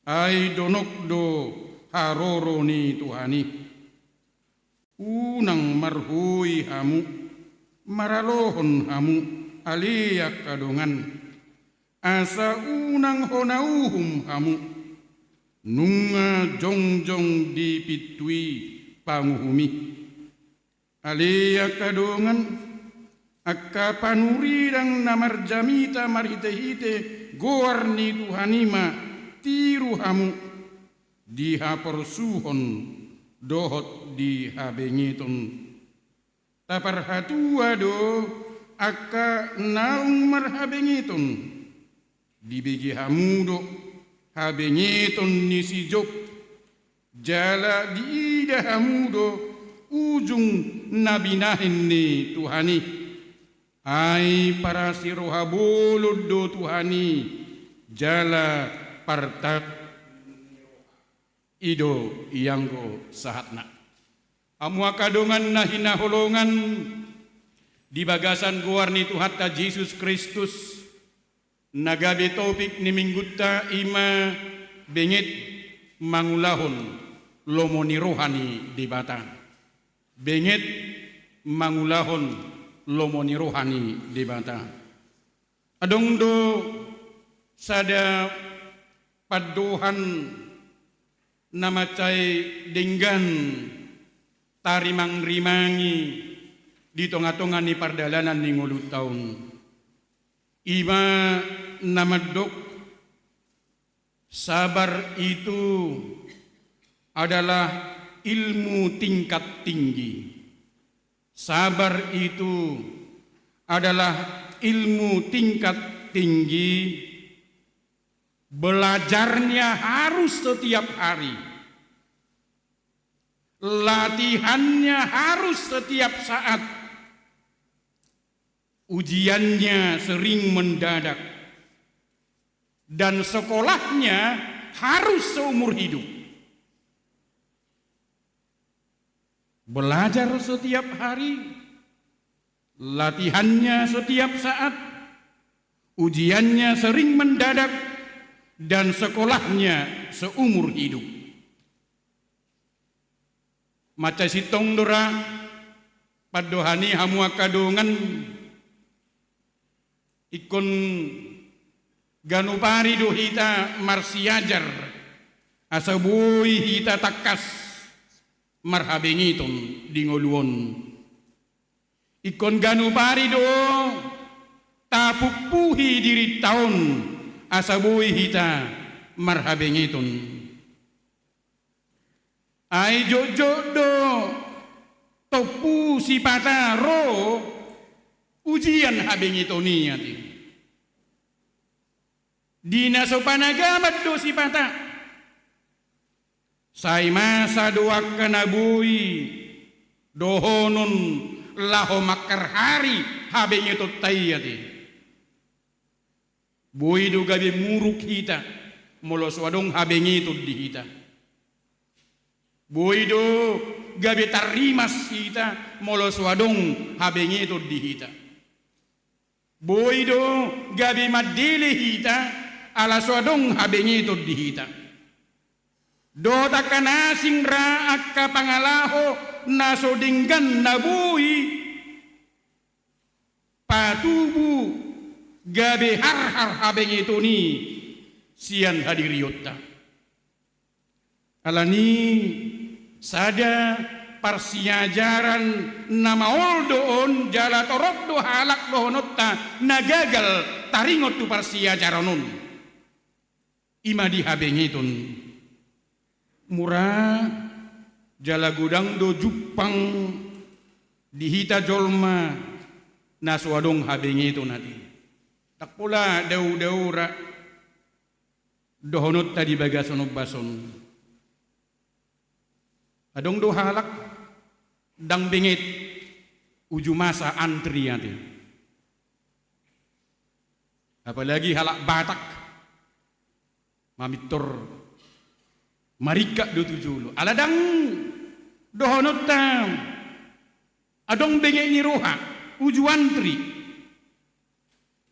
ai donokdo haroro ni Tuhani unang marhui hamu maralohon hamu aliak kadongan asa unang honauhum hamu nunga jongjong dipitui panguhumi aliak kadongan akka panurirang namarjamita marhite-hite goarni Tuhanima tiru hamu dihapor suhon dohot dihabengiton taparhatua do akka naung marhabengiton dibegi hamudo habengiton ni sijok jala diida hamudo ujung nabinahin ni Tuhani ai para sirohabolod do Tuhani jala partak ido iyanggo sahatna amua kadongan na hinaholongan di bagasan guarni Tuhatta Yesus Kristus nagabe topik ni minggutta ima bengit mangulahon lomoni rohani di batang bengit mangulahon lomoni rohani di bata adong do sada paduhan namacay dinggan tarimang rimangi di tonga-tonga ni pardalanan ni ngulut taon ima namadok sabar itu adalah ilmu tingkat tinggi. Sabar itu adalah ilmu tingkat tinggi, belajarnya harus setiap hari, latihannya harus setiap saat, ujiannya sering mendadak, dan sekolahnya harus seumur hidup. Belajar setiap hari, latihannya setiap saat, ujiannya sering mendadak, dan sekolahnya seumur hidup. Maca sitong dora padohani hamu akadongan ikon ganupari do hita marsiajar asabui hita takas marhabengiton dingoluon ikon ganupari do tapukpuhi diri taon asabui hita marhabengiton ai jojo do topu sipata ro ujian habengitoni ati dina sopanagamat do sipata say masa doak kanabui dohonon laho makar hari habengito tayati bui do gabi muruk hita molos wadong habengito di hita bui do gabi tarimas hita molos wadong habengito di hita bui do gabi madili hita ala swadong habengito di hita dota kanasing ra akka pangalaho nasodinggan nabui patubu gabe har habeng itu ni sian hadiriyota alani sada parsiajaran namaol doon jala torok do halak dohonotta nagagal taringot tu parsiajaranun ima di habeng itun murah jala gudang do Jepang dihita jolma naswadong habengi itu nanti tak pula dau-daura dohonot tadi bagasonog bason adong do halak dang bengit uju masa antri nanti apalagi halak Batak mamitor marika do tujulo aladang dohonot tam adong bengek ni roha uju antri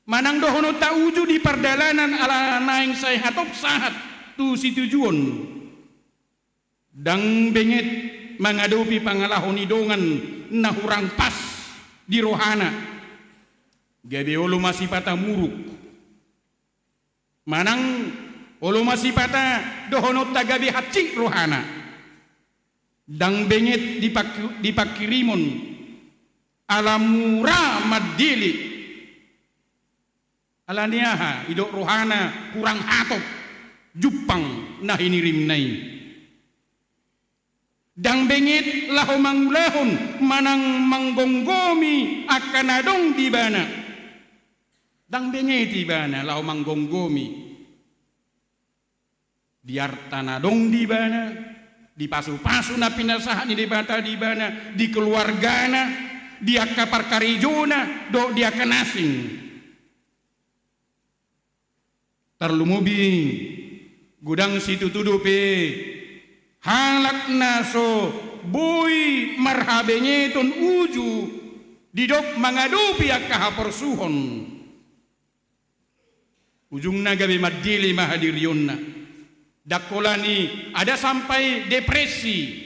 manang dohonot ta uju di perdalanan ala naing say hatop sahat tu si tujuan dang bengek mangadopi pangalahon idongan na hurang pas di rohana gabe olo masih patah muruk manang olo masih pata dohonot tagabi hacik rohana dang bengit dipakirimon alamura madili alaniaha idok rohana kurang hatop Jepang nah ini rimnai dang bengit laho mangulahon manang manggonggomi akan adong di bana dang bengit di bana laho manggonggomi biar tanah dong di bana di pasu-pasu na pinasahan ni debata di bana di keluargana di akapar karijona do dia kanasing tarlumubi gudang situ tudupe halak naso boy marhabenye ton uju didok mangadupi akahaporsuhon ujung nagabe madili mahadiriyonna dakolani ada sampai depresi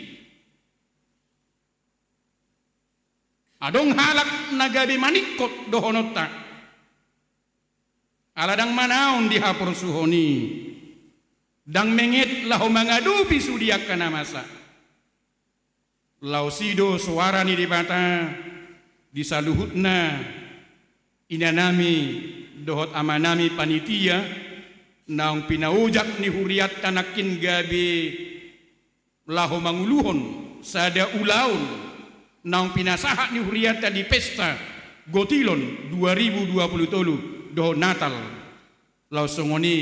adong halak nagabi manikot dohonota aladang manaon di hapur suhoni dang mengit lahu mangadupi sudiak kana masa lausido suara ni dibata disaluhutna inanami dohot amanami panitia naong pinaujak ni huriat tanakin gabi lahu manguluhon sada ulaun naong pinasaha ni huriat di pesta Gotilon 2023 doho Natal lausungoni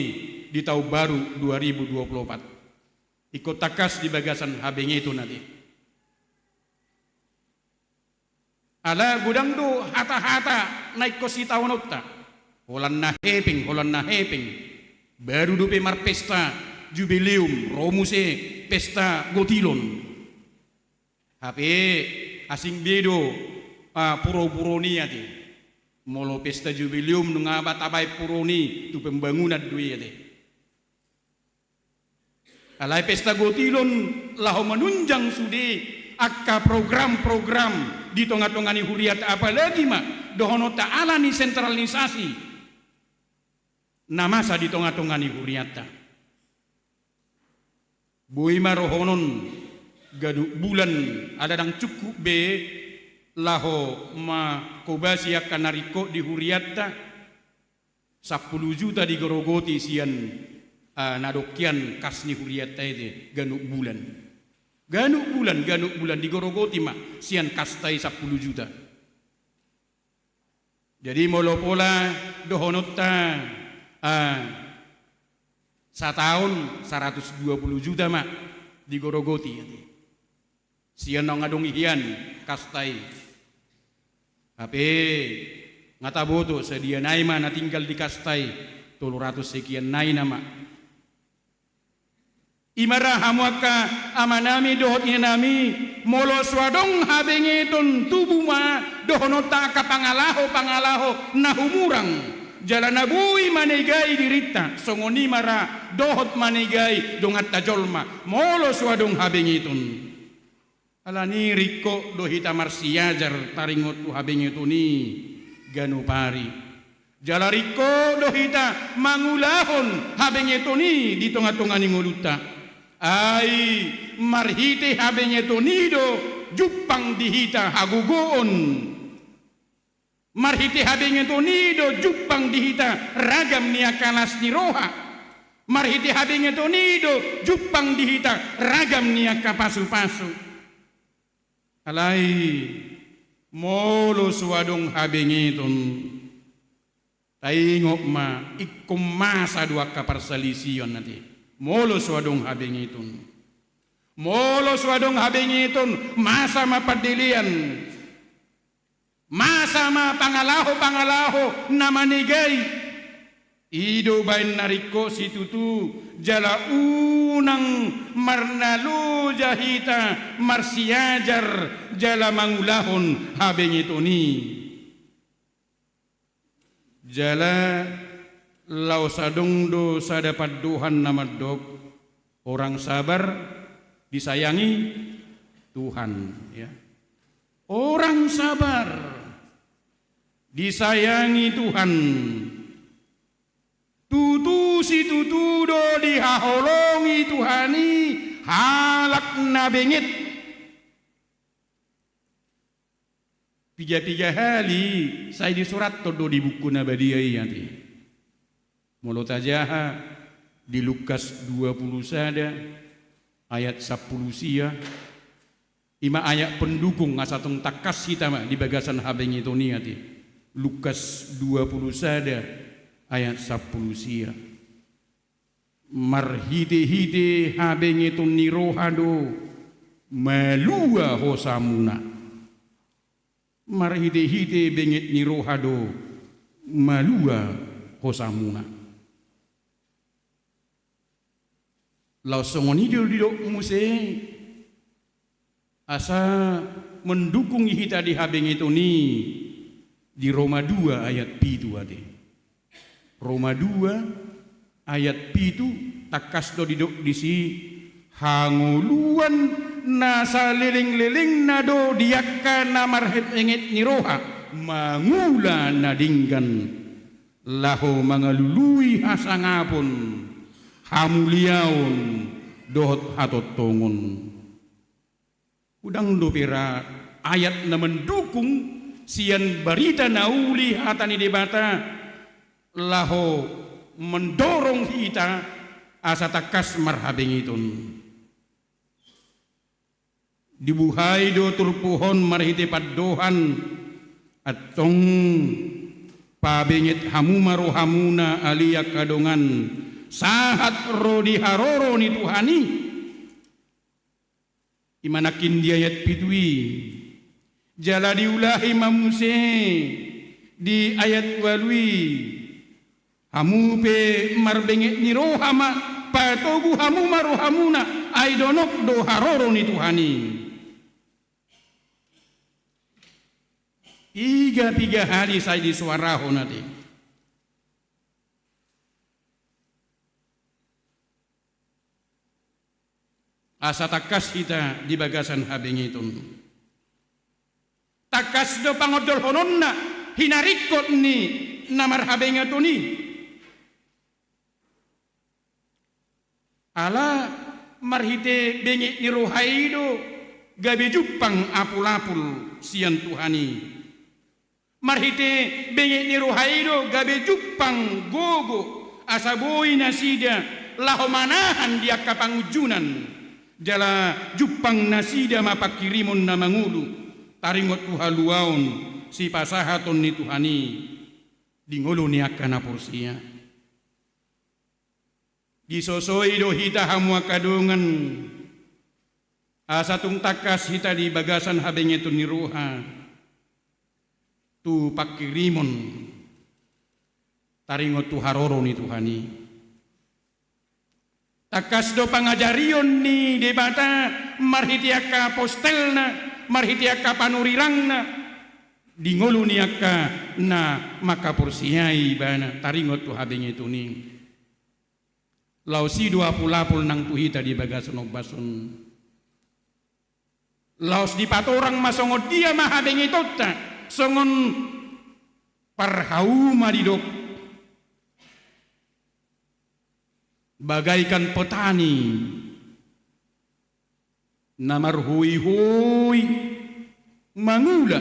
di tahun baru 2024 ikut takas di bagasan habeng itu nanti ala gudang do hata-hata naik kosi tahun otta holan na heping baru dupe mar pesta jubileum romuse pesta gotilon HP asing bedo puro-puroni ati molo pesta jubileum nungabat abay puroni tu pembangunan duit ati alai pesta gotilon laho menunjang sudi akka program-program di tengah-tengah huriat apalagi mak dohono ta'ala ni sentralisasi namasa di tengah-tengah huriat bui marohonon gaduk bulan ada dang cukup be laho ma kobasi akan nariko di huriatta 10 juta di gorogoti sian nadokian kasni huriatta itu ganuk bulan di gorogoti ma sian kastai 10 juta jadi molo pola dohonotta setahun 120 juta mak di gorogoti sian ngadong ihian kastai HP ngata boto sedia nai mana tinggal di kastai 300 sekian nai nama imara hamuaka amanami dohot nami molo swadong habengeton tubuma dohonota ka pangalaho nahumurang jalan nabui manegai dirita songoni mara dohot manegai dongat tajolma molo swadong habengeton alani riko dohita marsiajar taringot tu habeng itu ni ganupari jalariko dohita mangulahon habeng itu ni di tengah-tengah ni nguluta ai marhite habeng itu ni do jupang dihita hagugoon marhite habeng itu ni do jupang dihita ragam ni akalas ni roha marhite habeng itu ni do jupang dihita ragam ni akapasu-pasu alai molo suadong habengiton taingok ma ikum masa dua kaparsalisiyon nanti molo suadong habengiton masa mapadilian masa ma pangalaho namanigay ido bain nariko situtu jala unang marnalu jahita marsiajar jala mangulahon habeng itu ni jala lausadong do sadapat Tuhan nama dok orang sabar disayangi Tuhan ya orang sabar disayangi Tuhan tutu si tutu do dihaholongi Tuhani halak na bengit tiga hali saya di surat todo di buku nabadiyai nanti mulut aja di Lukas 20 sada ayat 10 sia ima ayat pendukung asatong takas kita di bagasan habeng itu niati Lukas 20 sada ayat 10 sia marhite-hite habeng itu nirohado malua hosamuna marhite-hite bengit nirohado malua hosamuna langsung ini didok muse asa mendukung hita di habeng itu ni di Roma 2 ayat 7 ade Roma 2 ayat 7 takas do didok disi hanguluan nasa liling-liling nado diakka namarhet engit niroha mangula nadinggan laho mangalului hasangapun hamuliaun dohot hatot tongon udang do pira ayat na mendukung sian barita nauli hatani debata laho mendorong kita asa takas marhabeng itun dibuhay do turpuhon marhite paddohan at tong pabengit hamuma rohamuna aliyak kadongan sahat rodi haroro ni Tuhani imanakin diayat pitui jala diulahi mamuse di ayat walui hamu pe marbengit ni rohama patogu hamuma rohamuna aidonok do haroro ni Tuhani. Tiga hari saya di suaraho nanti. Asa takas kita di bagasan habing itu. Takas do pangodol hononna hinarikot ni namar habing itu ni. Ala marhite bengi ni rohaido gabe jupang apul-apul sian Tuhani. Marhite bengi ni rohaido gabe jupang gogo asaboy nasida lahomanahan dia kapangujunan jala jupang nasida mapakirimon na mangulu taringot tuhaluaon si pasahaton ni Tuhani dingolo ni akana porsia disosoy do hita hamwa kadungan asatung takas hita di bagasan habeng itu ni roha tu pakirimon taringot tu haroro ni Tuhani takas do pangajarion ni debata marhitiaka postelna marhitiaka panurirangna dingolu niaka na makapursiai bana taringot tu habeng itu ni lausi 20 nang tuhita di bagasan basun laos di patorang masongod dia mahabeng itu ta songon parhauma didok bagaikan petani namar hui-hui mangula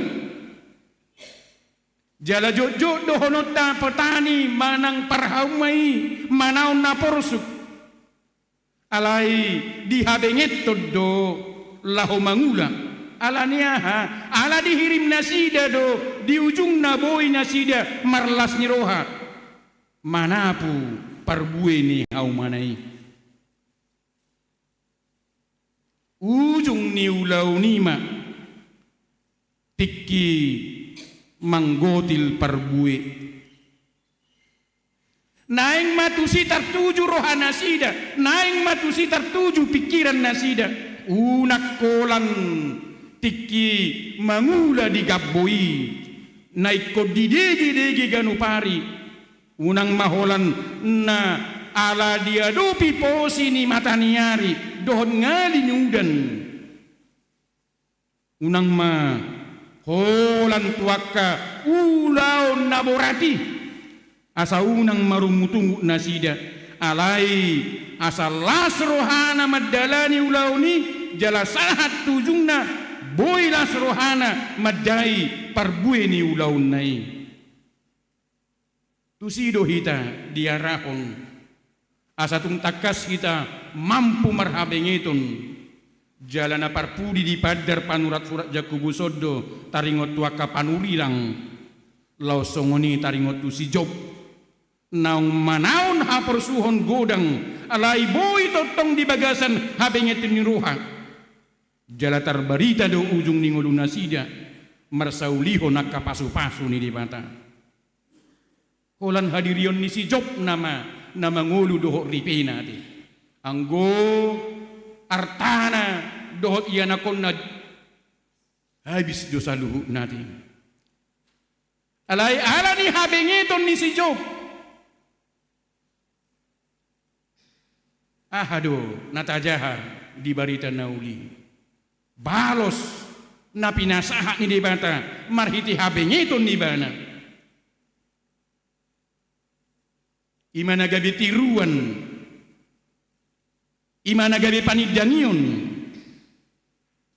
jala jojo dohonota petani manang parhaumai manaon na porsuk alai dihabengit todo laho mangula ala niaha ala dihirim nasida do di ujung naboy nasida marlas ni roha manapu parbue ni haumanai ujung ni ulau nima tikki manggotil parbue naing matusi tertuju roha nasida naing matusi tertuju pikiran nasida unak kolan tiki mangula di gabboi naik ko didegi ganupari unang maholan na ala dia dopi posi ni mataniari dohon ngali nyudan unang ma holan tuaka ulaon naborati asa unang marumutungu nasida alai asa las rohana madalani ulauni jala sahat tujungna boy las rohana madai parbue ni ulaun nai tusido hita diarahon asatung takas kita mampu marhabengetun jalana parpudi di padar panurat surat Jakubu Sodo taringot tuaka panurirang lau songoni taringot tu si job naung manaon hapersuhon godang alai boy totong di bagasan habengetun ni roha jala tarbarita do ujung ningulu nasida marsauliho nak kapasu-pasu ni di mata holan hadirion ni si job nama ngulu dohok ripena ti anggo artana dohok iya nakon na habis dosa luhuk nati alai ala ni habengeton ni si job ahado natajahar di barita nauli balos na pinasaha ni debata marhiti habengeton ni bana imana gabi tiruan imana gabi panidanion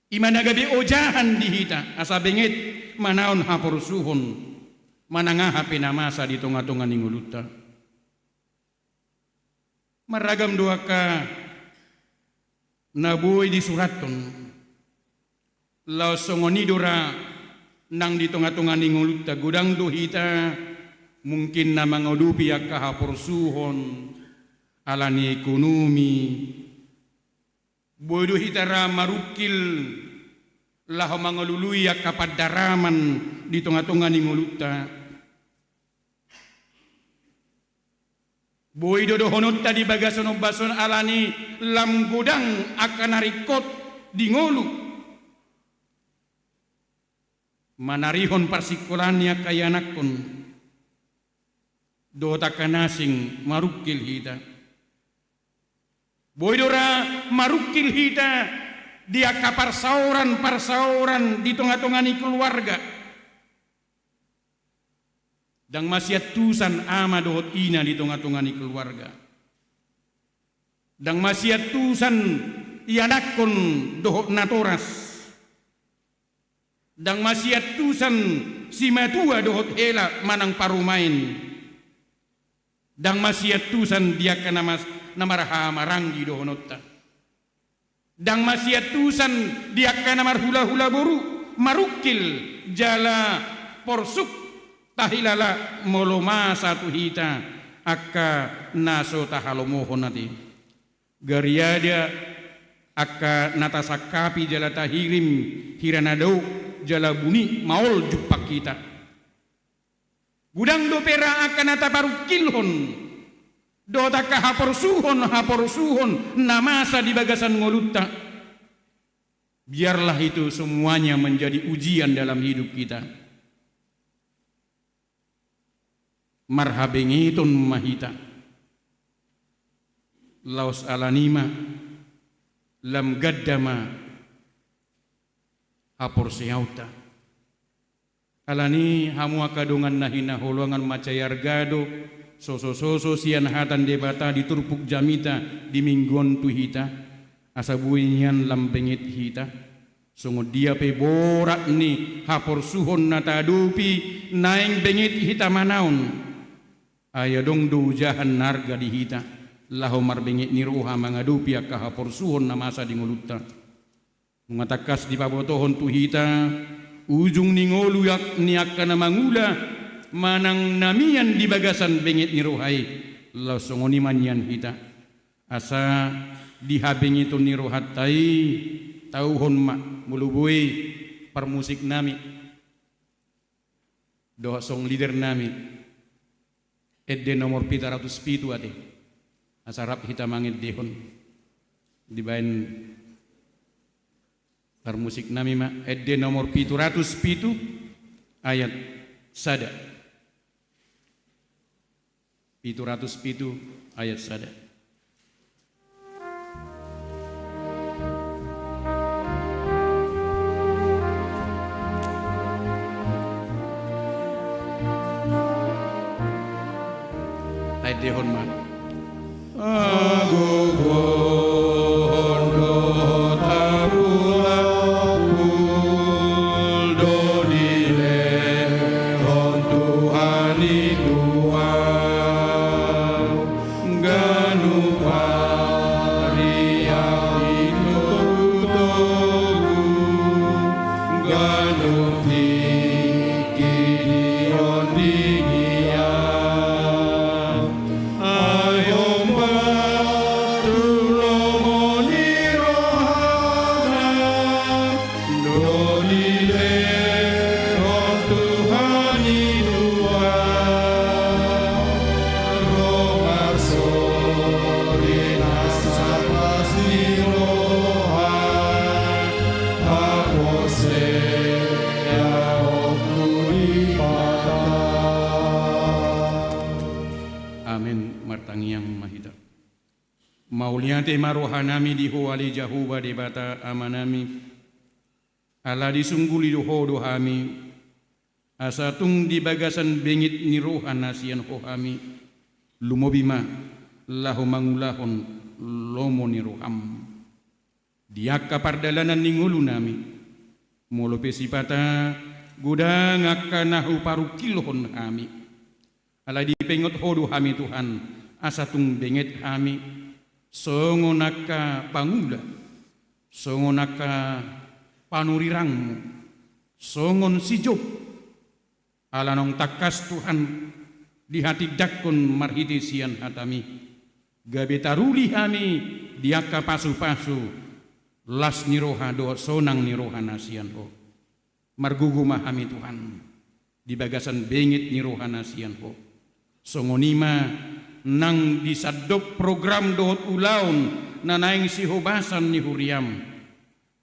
imana gabi ojahan dihita asa benget manaon haporsuhon manangaha pinamasa di tonga-tonga ninguluta maragam doaka nabuy di suraton law songonidora nang di tengah-tengah ningulut ta gudang do hita mungkin na mangodupi akahapor suhon alani ekonomi bodo hitara marukil laho mangalului akapadaraman di tengah-tengah ningulut ta boy dodo honot tadi bagasan bason alani lam gudang akan narikot di ngolu manarihon parsikolannya kayanakon do takanasing marukil hita boy dora marukil hita dia kaparsauran di tengah-tengah ni keluarga dan masih tusan ama dohot ina di tengah-tengah ni keluarga dan masih tusan ianakon dohot natoras dan masih tusan si matua dohot hela manang parumain dan masih tusan dia kena namaraha maranggi dohonotta dan masih tusan dia kena marhula-hula boru marukil jala porsuk tahilala moloma satu hita akka naso tahalomohon nati gariada akka natasakapi jala tahirim hiranado jala buni maol jupak kita gudang do pera akan natabarukilhon do taka hapor suhon namasa di bagasan ngolutta biarlah itu semuanya menjadi ujian dalam hidup kita marhabengitun mahita laos alanima lam gaddama hapor siyauta alani hamu akadungan nahina holongan macayar gado soso sian hatan debata diturpuk jamita di mingguan tu hita asabuinyan lambengit hita sungguh dia pe borak ni hapor suhon natadupi naing bengit hita manaun aya dong do jahan narga di hita laho marbengit ni roha mangadupi akka hapor suhon namasa di ngulutta mengatakas di pabotohon tu hita ujung ni ngolu yak ni akka namangula manang namian di bagasan bengit ni rohai law songoni manyan hita asa dihabeng itu ni rohatai tauhon mak mulubui permusik nami doa song leader nami edde nomor 707 ade asarap hita mangit dehon dibain permusik nami ma edde nomor 707 ayat sada 707 ayat sada ayat dehon man Mauliate marohanami di hoali jahuba debata amanami ala disungguli doho dohami asatung di bagasan bengit ni rohan nasian hohami lumobima lahu mangulahon lomo ni roham diaka pardalanan ningulu nami molo pesipata gudang akanahu parukilhon kami ala dipengot hodo kami Tuhan asatung benget kami songonaka pangula songonaka panurirangmu songon si Job alanong takas Tuhan di hati dakon marhiti sian hatami gabe taruli hami diaka pasu-pasu las niroha do sonang niroha nasian ho marguguma hami Tuhan di bagasan bengit niroha nasian ho songonima nang disadok program dohot ulaun na naing si hobasan ni huriam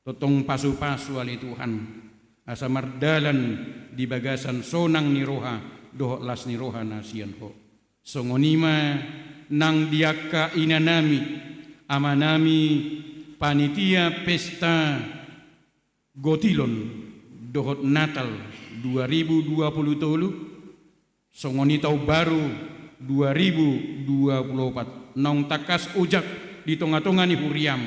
totong pasu-pasu ali Tuhan asa mardalan di bagasan sonang niroha dohot las niroha nasian ho songonima nang diaka inanami amanami panitia pesta gotilon dohot Natal 2023 songoni tau baru 2024 nong takas ujak di tonga-tonga ni huriam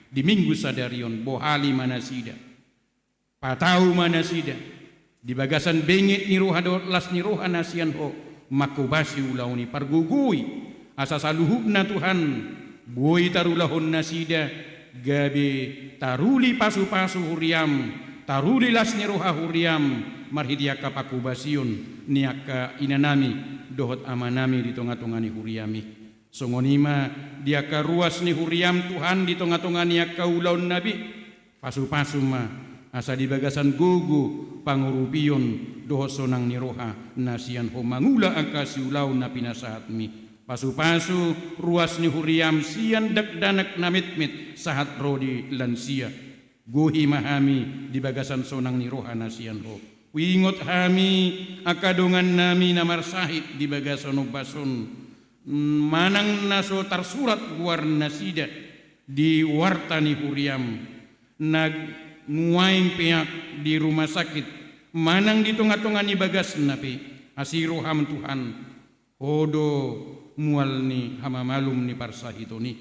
di minggu sadarion bohali manasida patau manasida di bagasan bengit ni roha las ni roha nasian ho makubasi ulauni pargugui asa saluhukna Tuhan boi tarulahon nasida gabe taruli pasu-pasu huriam taruli las ni roha huriam marhidiaka pakubasion niaka inanami dohot amanami di tonga-tonga ni huriami songonima diaka ruas ni huriam Tuhan di tonga-tonga niaka ulaun nabi pasu-pasu ma asa di bagasan gugu pangurupion dohot sonang ni roha nasian ho mangula angkasi ulaun na pinasahatmi pasu-pasu ruas ni huriam sian dakdanak namitmit sahat rodi lansia guhi mahami di bagasan sonang ni roha nasian ho wingot hami akadongan nami namar sahid di bagasan bason manang naso tarsurat guar nasida di wartani huriam nag nguaing pihak di rumah sakit manang di tonga-tonga ni bagas napi asiru ham Tuhan hodo mual ni hama malum ni parsahitoni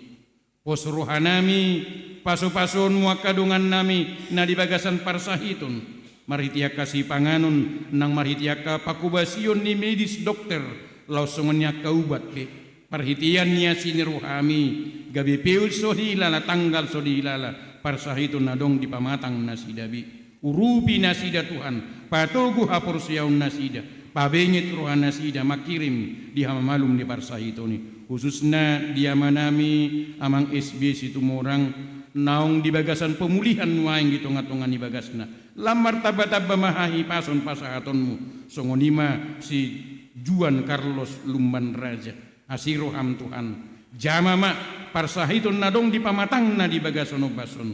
pos rohanami paso-pason muakadongan nami na di bagasan parsahiton marhitiaka si panganon nang marhitiaka pakubasion ni medis dokter lausongannya kaubat ke parhitian niya siniruhami gabi peul sodilala tanggal sodilala parsahiton nadong di pamatang nasidabi urupi nasida Tuhan patogu hapor siyaun nasida pabengit rohan nasida makirim di hamamalum ni parsahitoni khususna di amanami amang SB situmorang naong di bagasan pemulihan waing di tonga-tonga ni bagasna lamar taba-taba mahahi pason pasahatonmu songonima si Juan Carlos Lumban Raja asiro ham Tuhan jamama parsahiton nadong di pamatangna di bagasan bason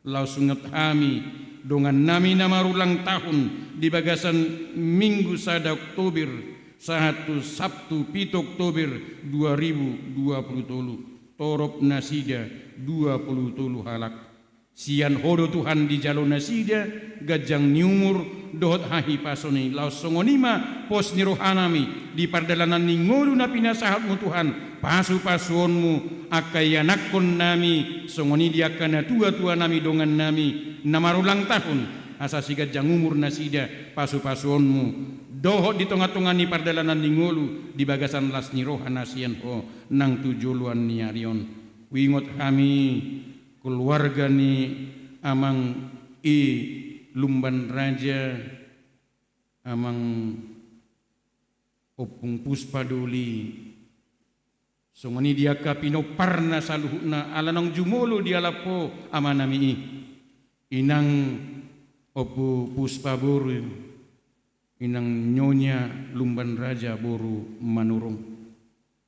lau sungat hami dongan nami namarulang tahun di bagasan minggu sada Oktober satu Sabtu 7 Oktober 2023 torop nasida 20 halak sian hodo Tuhan di jalon nasida gajang niumur dohot hahi pasoni laos songonima pos nirohanami di pardalanan ningolu na pinasahatmu Tuhan pasu-pasuonmu akayanakon nami songoni diakana tua-tua nami dongan nami namarulang tahun asasi gajang umur nasida pasu-pasuonmu dohot di tengah-tengah ni pardalanan ningolu di bagasan las nirohan nasian ho nang tujuluan ni arion wingot kami keluarga ni amang Lumban Raja amang opung Puspaduli songoni dia kapino parna saluhna alanong jumolo dia lapo amanami inang opu Puspaburu inang nyonya Lumban Raja boru manurung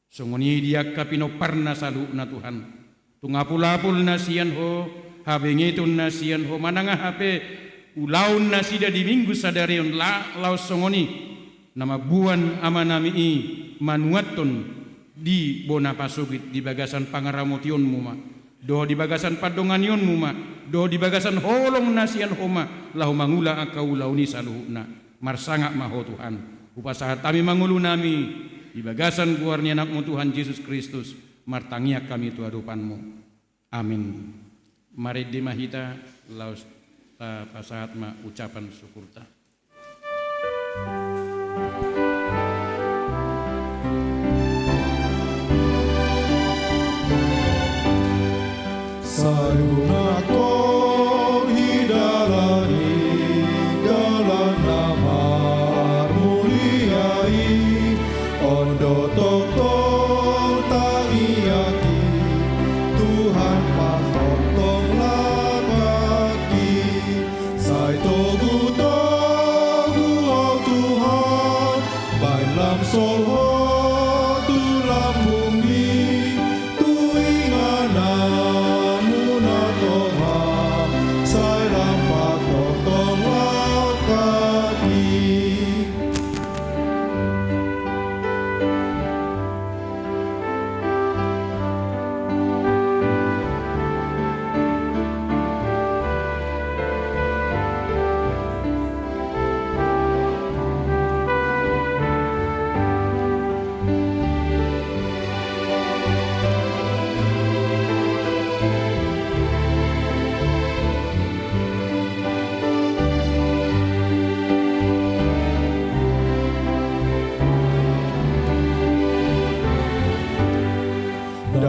songoni dia kapino parna saluhna Tuhan tungapul-apul nasian ho habengitun nasian ho mananga hape ulaun nasida di minggu sadarion lau songoni nama buan amanami manuaton di bona pasugit di bagasan pangaramotion muma do di bagasan padonganion muma do di bagasan holong nasian homa lahu mangula akau launi saluhna marsanga maho Tuhan upasahat kami mangulu nami di bagasan guarnya anakmu Tuhan Yesus Kristus martangia kami tu adupanmu amin mari dimahita laus ta pasahat ma ucapan syukur ta Saruna ko hidalani dalam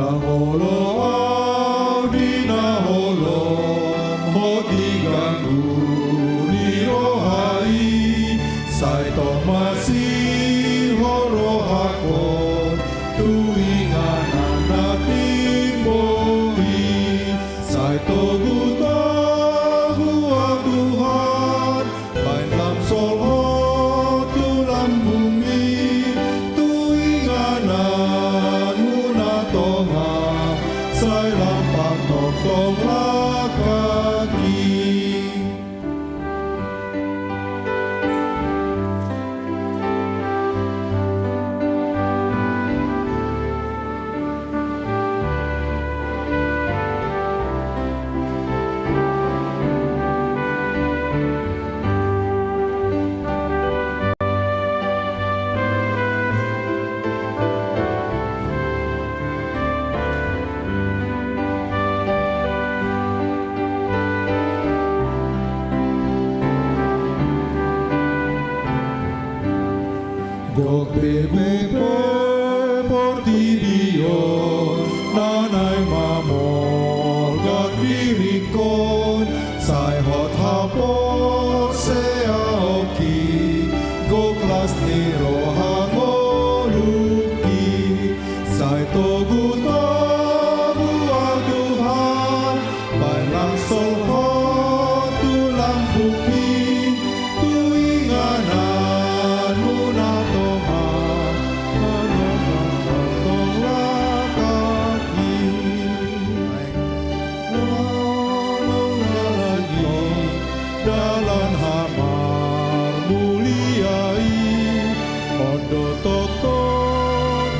Daholo audina holo hoti ganggu ni rohai sai tomasi horo hakon tuinganan natimbohi sai togu togu Tuhan bain lam solo tulam bumi tuinganan muna tonga sai lampak tong lakaki. Gok bebe portibio nanai mamol gat virikon sai hot hapor se aoki gok las niro hangoluki sai togu togu al Tuhan bai langsung hot tulang bumi tuinganan muna Tuhan tong lakaki lagi dalan hamar muliai ondo toto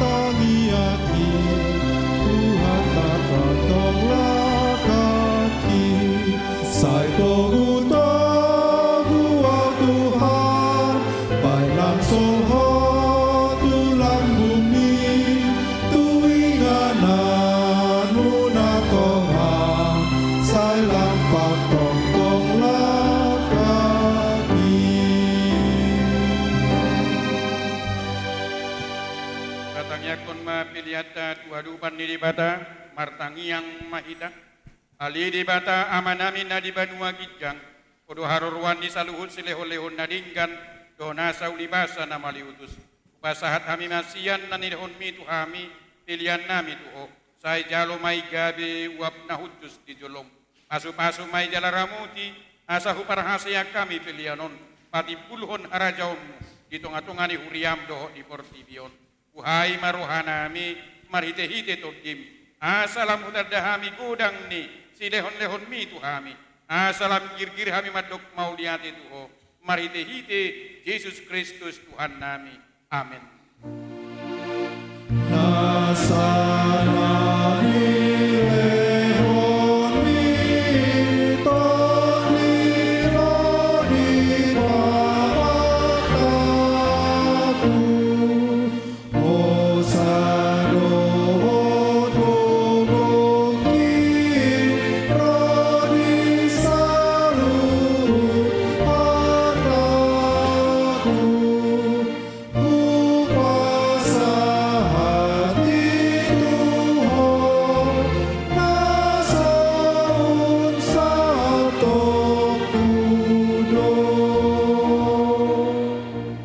tangiaki Tuhan tata tong lakaki sai togu togu al Tuhan bai langsung hot tulang bumi tuinganan muna Tuhan sai lampak tong lakaki. Katangyakon mapiliata tuhadupan ni dibata martangiang mahita ali dibata amanamin na di Banua Gijang kudu harurwan di saluhut silehon-lehon nadinggan dona saulibasa na maliutus basahat hami masian na nilehon mi tu hami pilihan nami tuho sai jalo mai gabe uap na hujus di jolong pasu-pasu mai jalaramuti asa huparhasaya kami pilihanon pati pulhon harajaonmu di tonga-tongani huriam doho di portibion uhai maruhanami marhite-hite todim asalam hudardahami gudang ni si lehon-lehon mi tu hami asalam gir-gir hami madok mauliati tuho marhite-hite Yesus Kristus Tuhan nami amin. Nasanani lehon miton liro di bawahku Osado toboki rodi salut hataku kupasa hati Tuhan nasaun sato kudo.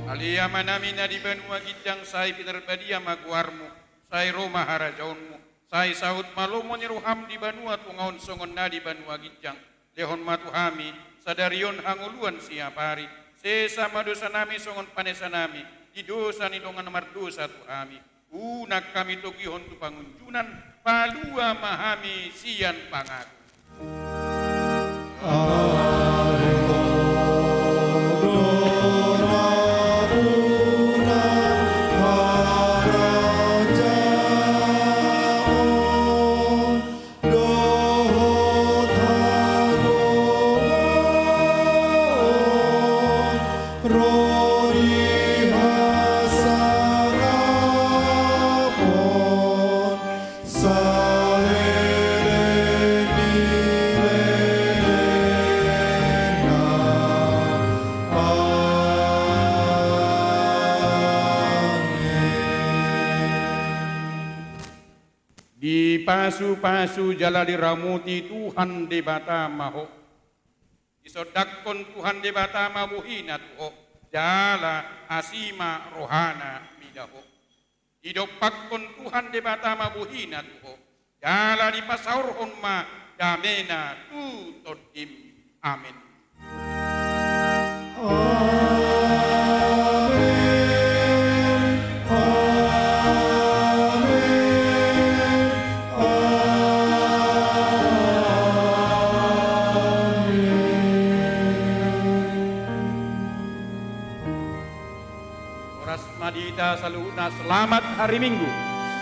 Alia manami na di Banua Gijang sai pinarbadia maguarmu sai Roma harajaonmu sai saut malomo ni ruham di Banua tungaon songon na di Banua Gijang lehon matu hami sadarion hanguluan siapari sesa madosa nami songon panesa nami di dosa ni dongan mardosa tu hami unak kami togihon tu pangunjunan palua mahami sian pangaku. Salele Di pasu-pasu jala diramuti Tuhan debata maho. Isodakon Tuhan debata mabuhina tuho. Jala asima rohana midaho. Idopakon Tuhan debata mabuhina tuho. Jala di pasaurhon ma damena tutodim. Amin. Oras madita saluna selamat hari Minggu.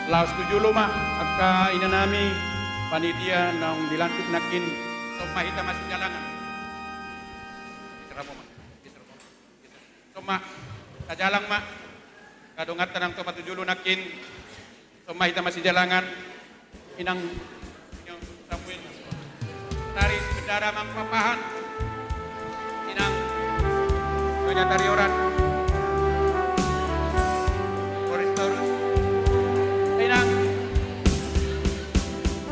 Laos 7 luma aka inanami panitia nang dilantik nakin somahita masih jalangan. Soma kajalang mak kadungat tanang to patujulu nakin somahita masih jalangan inang Samuel tari bendara mampapahan inang kanyatari orang Boristorus inang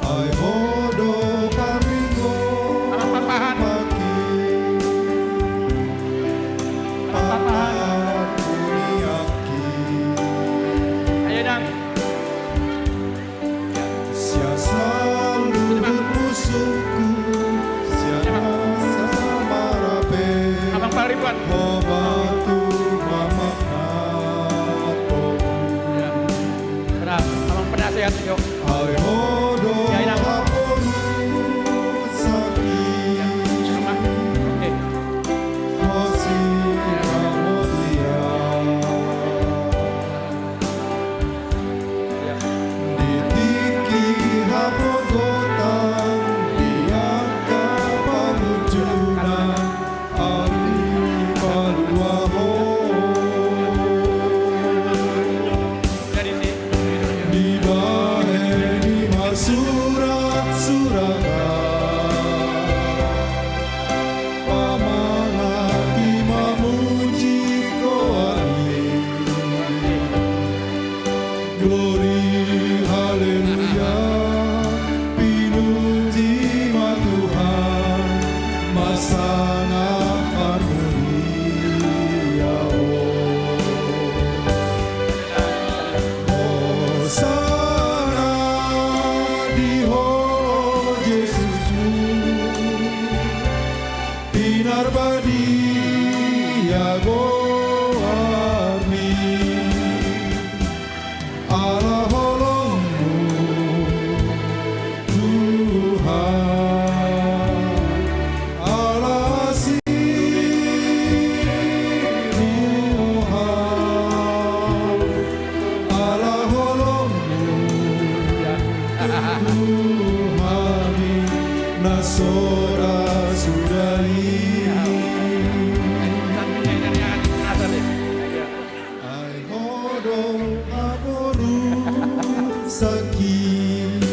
Ay modo kamingo mampapahan maki mampapahan Puniaki ayo nang Sia selalu bermusuhku Sia samarape abang paribuan Hobatu mamakato ya benar abang penasehat yo Ay modo Ya, inang. haporu sakit sama oke Hosi kamudia ya Ditiki hapogotan Diangka pamujunan Ali paluaho dari si Di baheni surat-surat Pamangaki mamuji koali Glory haleluya Pinuji ma Tuhan Masana harmonia Hosana diho Yesusku Pinar badi yago armi Allah holongmu Tuhan Allah asih Tuhan Allah holongmu Tuhani nasora sudari Ay hodo aboru sakit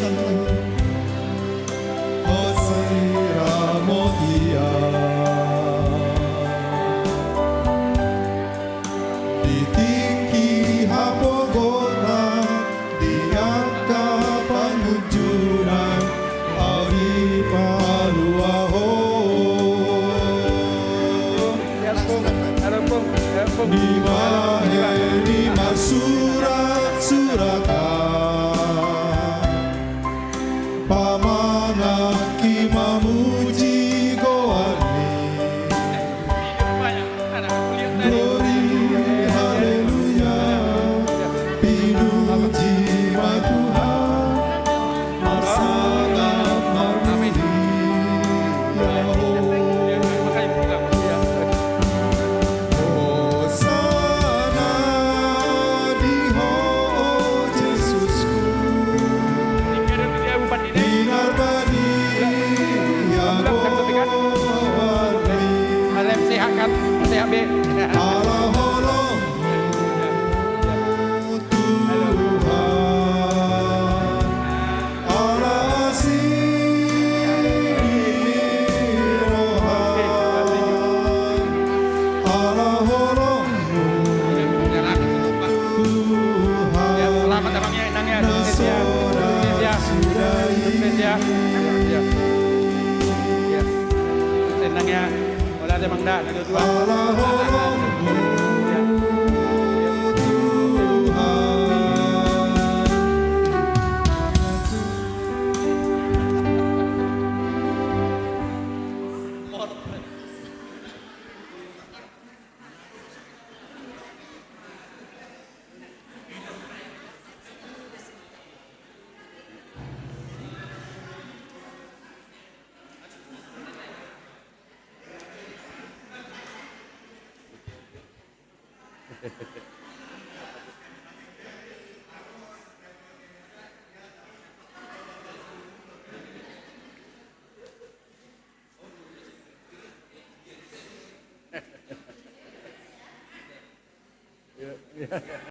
Hosira motia Ditingki hapogona Diangka pangujuran Auri paluaho Di baheni surat-surat Pamangaki mamuji goani Glory haleluya Pinuji ma Tuhan Masangat marmudi Hosana diho Yesusku Dinar badi yago armi Alem sehat kan sehat be Allah holong Tuhan Allah asih rohan Allah holong ya Tuhan selamat abangnya inangnya Indonesia Nasora Indonesia sudah Sukses ya. Ya. Ya. Senang ya. Wala ada Mang Da, dua-dua. Ya.